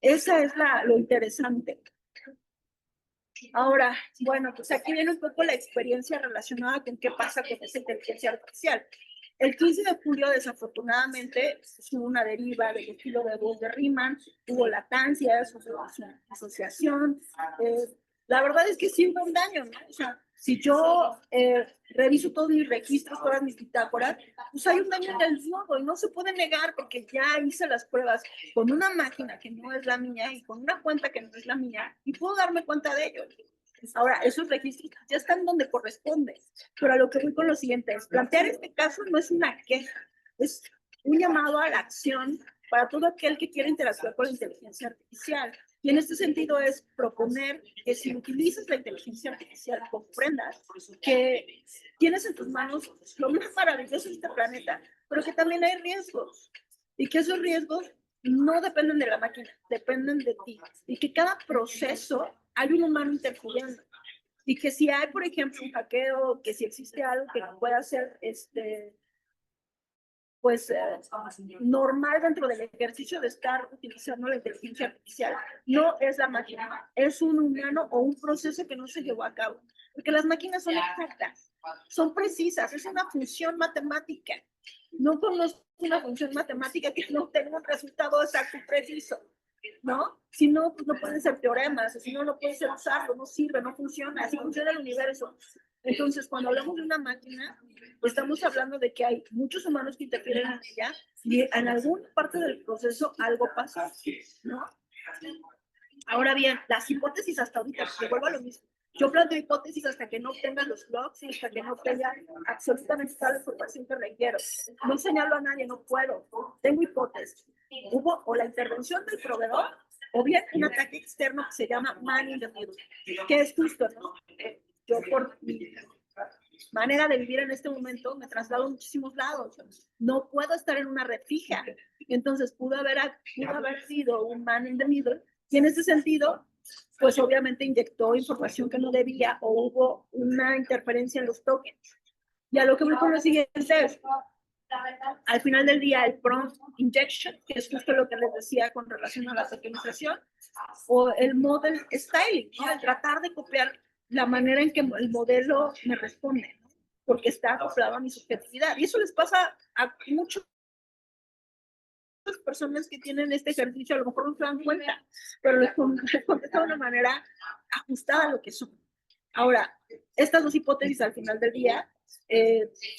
Esa es lo interesante. Ahora, bueno, pues aquí viene un poco la experiencia relacionada con qué pasa con esa inteligencia artificial. El 15 de julio, desafortunadamente, hubo una deriva del estilo de voz de Riemann, hubo latancias, su asociación. La verdad es que sí hubo un daño, ¿no? O sea, si yo reviso todos mis registros, todas mis bitácoras, pues hay un daño en el nodo y no se puede negar porque ya hice las pruebas con una máquina que no es la mía y con una cuenta que no es la mía y puedo darme cuenta de ello. Ahora, esos registros ya están donde corresponde, pero a lo que voy con lo siguiente es, plantear este caso no es una queja, es un llamado a la acción para todo aquel que quiera interactuar con la inteligencia artificial. Y en este sentido es proponer que si utilizas la inteligencia artificial, comprendas que tienes en tus manos lo más maravilloso de este planeta, pero que también hay riesgos y que esos riesgos no dependen de la máquina, dependen de ti. Y que cada proceso hay un humano interfiriendo. Y que si hay, por ejemplo, un hackeo, que si existe algo que pueda ser pues normal dentro del ejercicio de estar utilizando la inteligencia artificial, no es la máquina, es un humano o un proceso que no se llevó a cabo. Porque las máquinas son exactas, son precisas, es una función matemática. No conozco una función matemática que no tenga un resultado exacto y preciso, ¿no? Si no, pues no pueden ser teoremas, si no, no puede ser usado, no sirve, no funciona, así funciona el universo. Entonces, cuando hablamos de una máquina, estamos hablando de que hay muchos humanos que interfieren en ella y en alguna parte del proceso algo pasa, ¿no? Ahora bien, las hipótesis hasta ahorita, que vuelvo a lo mismo, Yo planteo hipótesis hasta que no tenga los logs y hasta que no tenga absolutamente toda la información que requiero. No señalo a nadie, no puedo. Tengo hipótesis. Hubo o la intervención del proveedor o bien un ataque externo que se llama man in the middle, que es justo, ¿no? Yo por mi manera de vivir en este momento me traslado a muchísimos lados. No puedo estar en una red fija. Entonces pudo haber sido un man in the middle y en ese sentido pues obviamente inyectó información que no debía o hubo una interferencia en los tokens. Y a lo que voy con lo siguiente es, al final del día, el prompt injection, que es justo lo que les decía con relación a la tokenización, o el model styling, ¿no? El tratar de copiar la manera en que el modelo me responde, ¿no? Porque está acoplado a mi subjetividad. Y eso les pasa a muchos personas que tienen este ejercicio, a lo mejor no se dan cuenta, pero les contesta de una manera ajustada a lo que son. Ahora, estas dos hipótesis al final del día,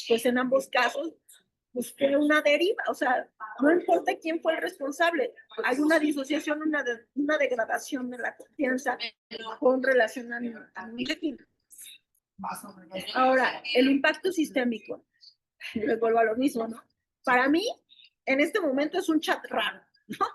pues en ambos casos, pues fue una deriva, o sea, no importa quién fue el responsable, hay una disociación, una degradación de la confianza con relación a mi régimen. Ahora, el impacto sistémico, les vuelvo a lo mismo, ¿no? Para mí, en este momento es un chat raro, ¿no?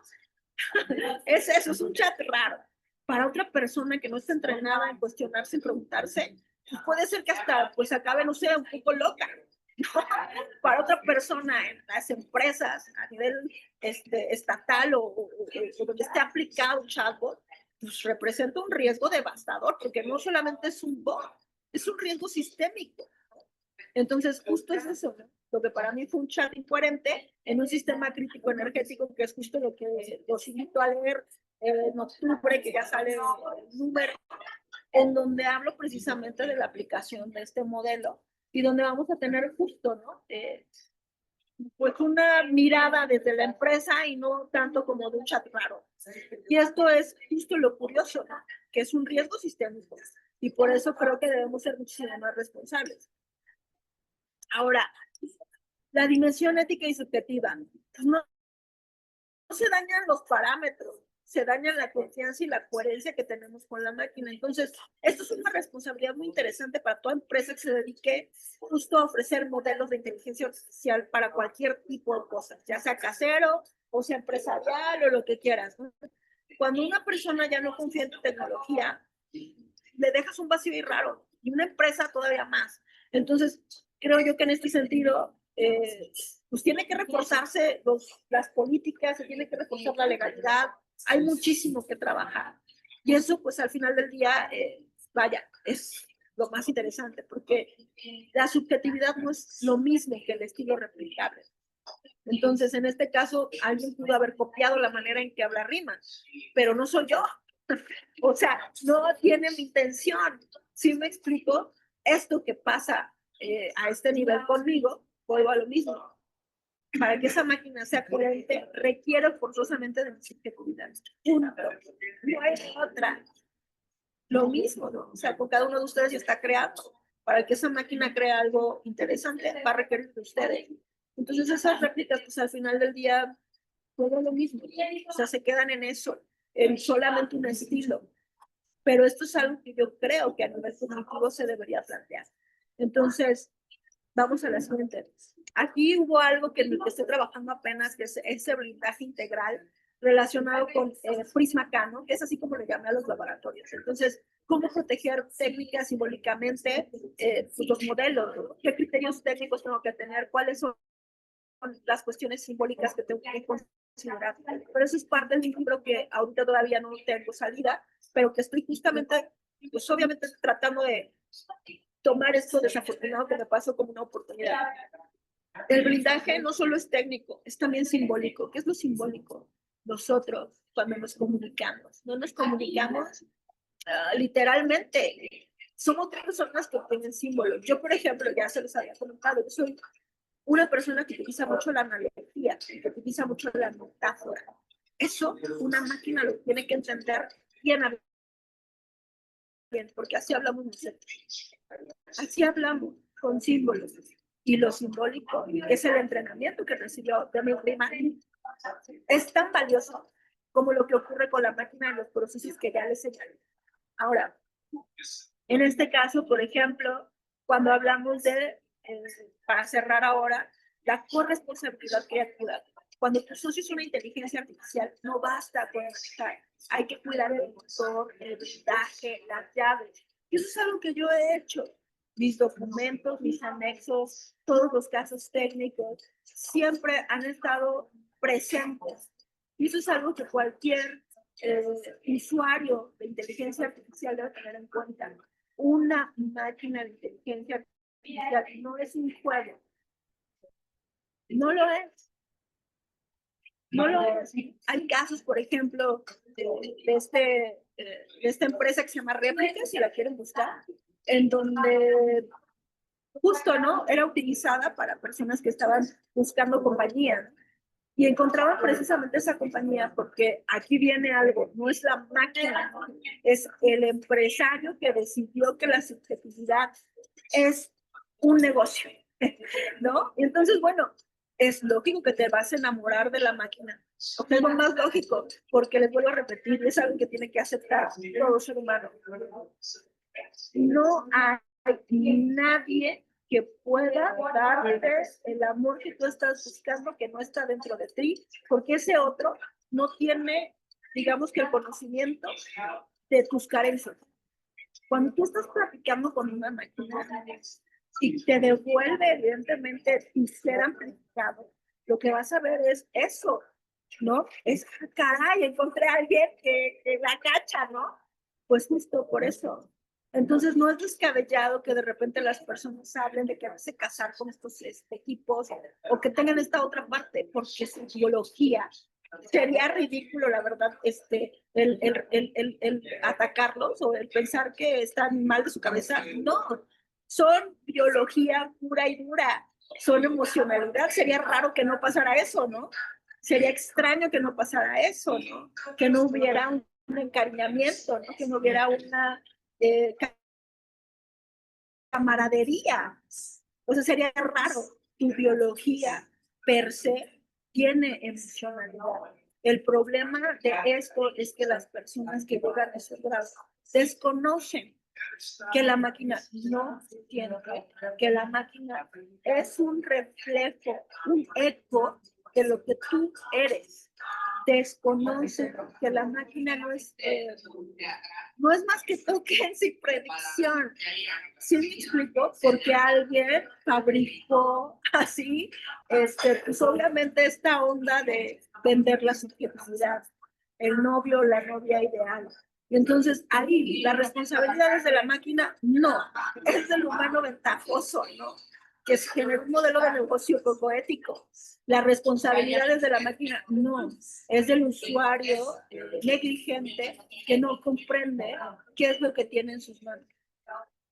Es eso, es un chat raro. Para otra persona que no está entrenada en cuestionarse y preguntarse, pues puede ser que hasta pues acabe, no sé, un poco loca, ¿no? Para otra persona en las empresas a nivel estatal o donde esté aplicado un chatbot, pues representa un riesgo devastador, porque no solamente es un bot, es un riesgo sistémico. Entonces, justo es eso, ¿no? Lo que para mí fue un chat incoherente en un sistema crítico energético, que es justo lo que los invito a leer en octubre, que ya sale el número, en donde hablo precisamente de la aplicación de este modelo y donde vamos a tener justo, ¿no? Pues una mirada desde la empresa y no tanto como de un chat raro. Y esto es justo lo curioso, ¿no? Que es un riesgo sistémico y por eso creo que debemos ser muchísimo más responsables. Ahora, la dimensión ética y subjetiva, pues no se dañan los parámetros, se daña la confianza y la coherencia que tenemos con la máquina. Entonces, esto es una responsabilidad muy interesante para toda empresa que se dedique justo a ofrecer modelos de inteligencia artificial para cualquier tipo de cosas, ya sea casero o sea empresarial o lo que quieras, ¿no? Cuando una persona ya no confía en tu tecnología, le dejas un vacío y raro, y una empresa todavía más. Entonces, creo yo que en este sentido, pues tiene que reforzarse las políticas, se tiene que reforzar la legalidad, hay muchísimo que trabajar. Y eso, pues al final del día, vaya, es lo más interesante, porque la subjetividad no es lo mismo que el estilo replicable. Entonces, en este caso, alguien pudo haber copiado la manera en que habla rima, pero no soy yo. O sea, no tiene mi intención. ¿Sí me explico? Esto que pasa a este nivel conmigo, vuelvo a lo mismo. Para que esa máquina sea coherente, requiere forzosamente de mi subjetividad. Punto. No hay otra. Lo mismo, ¿no? O sea, con cada uno de ustedes ya está creado. Para que esa máquina cree algo interesante, va a requerir de ustedes. Entonces, esas réplicas, pues al final del día, todo lo mismo. O sea, se quedan en eso, en solamente un estilo. Pero esto es algo que yo creo que a nivel cognitivo se debería plantear. Entonces, vamos a la siguiente. Aquí hubo algo que estoy trabajando apenas, que es ese blindaje integral relacionado con Prisma K, ¿no? Que es así como le llamé a los laboratorios. Entonces, ¿cómo proteger técnica simbólicamente pues los modelos? ¿No? ¿Qué criterios técnicos tengo que tener? ¿Cuáles son las cuestiones simbólicas que tengo que considerar? Pero eso es parte de un libro que ahorita todavía no tengo salida, pero que estoy justamente, pues obviamente tratando de tomar esto desafortunado que me pasó como una oportunidad. El blindaje no solo es técnico, es también simbólico. ¿Qué es lo simbólico? Nosotros, cuando nos comunicamos, no nos comunicamos literalmente. Somos personas que tienen símbolos. Yo, por ejemplo, ya se los había comentado, yo soy una persona que utiliza mucho la analogía, que utiliza mucho la metáfora. Eso una máquina lo tiene que entender bien, porque así hablamos nosotros. Así hablamos, con símbolos. Y lo simbólico, que es el entrenamiento que recibió de mi prima, es tan valioso como lo que ocurre con la máquina en los procesos que ya les señalé. Ahora, En este caso, por ejemplo, cuando hablamos de, para cerrar ahora, la corresponsabilidad creativa. Cuando tu socio es una inteligencia artificial, no basta con manejar. Hay que cuidar el motor, el blindaje, las llaves. Y eso es algo que yo he hecho. Mis documentos, mis anexos, todos los casos técnicos, siempre han estado presentes. Y eso es algo que cualquier usuario de inteligencia artificial debe tener en cuenta. Una máquina de inteligencia artificial no es un juego. No lo es. No lo es. Hay casos, por ejemplo, de esta empresa que se llama Réplica, si la quieren buscar, en donde justo, ¿no? Era utilizada para personas que estaban buscando compañía. Y encontraban precisamente esa compañía porque aquí viene algo, no es la máquina, es el empresario que decidió que la subjetividad es un negocio, ¿no? Y entonces, bueno, es lógico que te vas a enamorar de la máquina. Es lo más lógico, porque les vuelvo a repetir, es algo que tiene que aceptar todo ser humano. No hay nadie que pueda darte el amor que tú estás buscando, que no está dentro de ti, porque ese otro no tiene, digamos que el conocimiento de tus carencias. Cuando tú estás platicando con una máquina y te devuelve evidentemente tu ser amplificado, lo que vas a ver es eso, ¿no? Es, caray, encontré a alguien que la cacha, ¿no? Pues justo por eso. Entonces no es descabellado que de repente las personas hablen de quererse casar con estos equipos o que tengan esta otra parte, porque su biología sería ridículo, la verdad, el atacarlos o el pensar que están mal de su cabeza. No, son biología pura y dura, son emocionalidad. Sería raro que no pasara eso, ¿no? Sería extraño que no pasara eso, ¿no? Que no hubiera un encariñamiento, ¿no? Que no hubiera una camaradería. O sea, sería raro. Tu biología per se tiene emocionalidad. El problema de esto es que las personas que llegan a ese grado desconocen que la máquina no tiene, que la máquina es un reflejo, un eco de lo que tú eres. Desconocen que la máquina no es más que tokens y predicción. ¿Sí me explico? Porque alguien fabricó así, pues obviamente esta onda de vender la subjetividad, el novio o la novia ideal. Y entonces ahí la responsabilidad es de la máquina, no, es del humano ventajoso, ¿no? Que genera un modelo de negocio poco ético. La responsabilidad es de la máquina, no, es del usuario negligente que no comprende qué es lo que tiene en sus manos.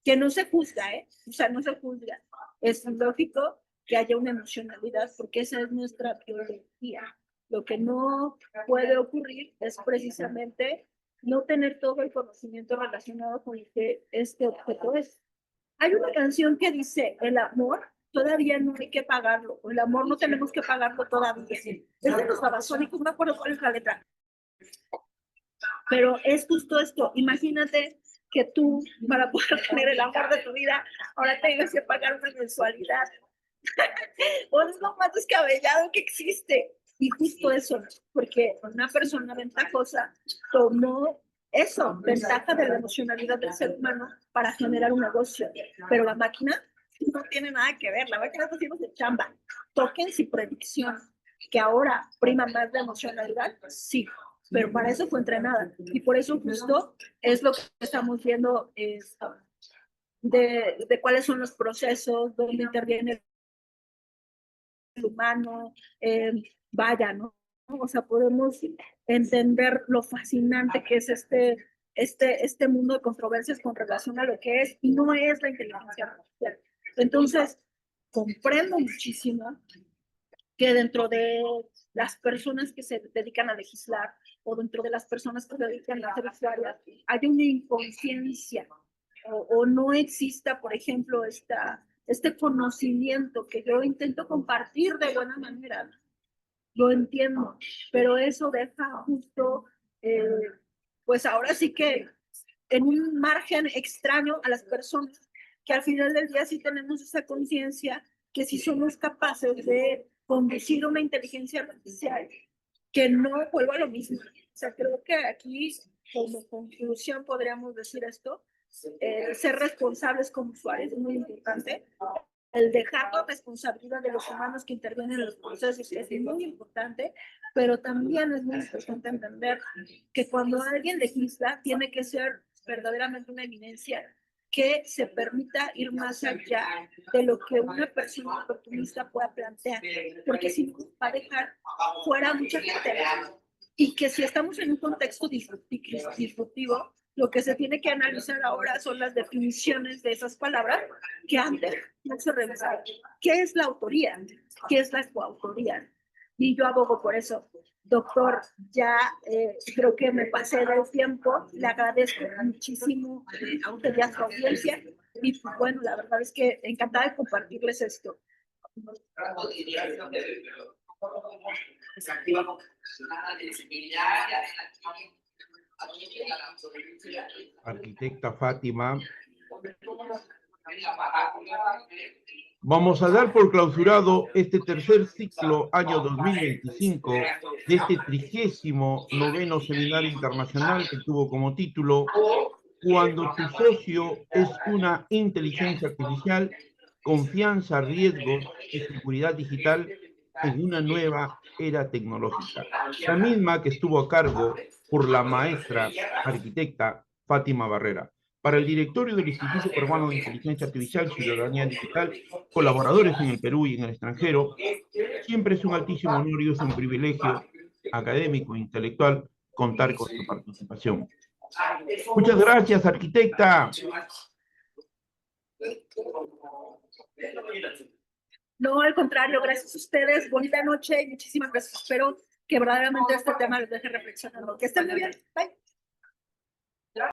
Que no se juzga, ¿eh? O sea, no se juzga. Es lógico que haya una emocionalidad porque esa es nuestra biología. Lo que no puede ocurrir es precisamente no tener todo el conocimiento relacionado con el que este objeto es. Hay una canción que dice, el amor todavía no hay que pagarlo, o el amor no tenemos que pagarlo todavía. Es de los babasónicos, no me acuerdo cuál es la letra. Pero es justo esto, imagínate que tú, para poder tener el amor de tu vida, ahora tengas que pagar una mensualidad. O es lo más descabellado que existe. Y justo eso, porque una persona ventajosa tomó eso, ventaja de la emocionalidad del ser humano para generar un negocio. Pero la máquina no tiene nada que ver, la máquina está haciendo de chamba. Tokens y predicción, que ahora prima más de emocionalidad, sí, pero para eso fue entrenada. Y por eso justo es lo que estamos viendo de cuáles son los procesos, dónde interviene el humano, vaya, ¿no? O sea, podemos entender lo fascinante que es este mundo de controversias con relación a lo que es y no es la inteligencia artificial. Entonces, comprendo muchísimo que dentro de las personas que se dedican a legislar o dentro de las personas que se dedican a hacer usuarias, hay una inconsciencia o no exista, por ejemplo, este conocimiento que yo intento compartir de buena manera. Lo entiendo, pero eso deja justo, pues ahora sí que en un margen extraño a las personas, que al final del día sí tenemos esa conciencia que si somos capaces de conducir una inteligencia artificial, que no vuelva a lo mismo. O sea, creo que aquí, como conclusión, podríamos decir esto, ser responsables como usuarios es muy importante. El dejar la responsabilidad de los humanos que intervienen en los procesos es muy importante, pero también es muy importante entender que cuando alguien legisla tiene que ser verdaderamente una eminencia que se permita ir más allá de lo que una persona oportunista pueda plantear, porque si no va a dejar fuera mucha gente. Y que si estamos en un contexto disruptivo, lo que se tiene que analizar ahora son las definiciones de esas palabras que antes no se revisaban. ¿Qué es la autoría? ¿Qué es la coautoría? Y yo abogo por eso. Doctor, ya creo que me pasé del tiempo. Le agradezco muchísimo a usted y a su audiencia. Y pues, bueno, la verdad es que encantada de compartirles esto. Arquitecta Fátima, vamos a dar por clausurado este tercer ciclo año 2025 de este 39º Seminario Internacional que tuvo como título Cuando tu socio es una inteligencia artificial, confianza, riesgos y seguridad digital en una nueva era tecnológica. La misma que estuvo a cargo por la maestra arquitecta Fátima Barrera. Para el directorio del Instituto Peruano de Inteligencia Artificial y Ciudadanía Digital, colaboradores en el Perú y en el extranjero, siempre es un altísimo honor y es un privilegio académico e intelectual contar con su participación. Muchas gracias, arquitecta. No, al contrario, gracias a ustedes. Bonita noche y muchísimas gracias. Espero que verdaderamente este tema les deje reflexionando. Que estén muy bien. Bye.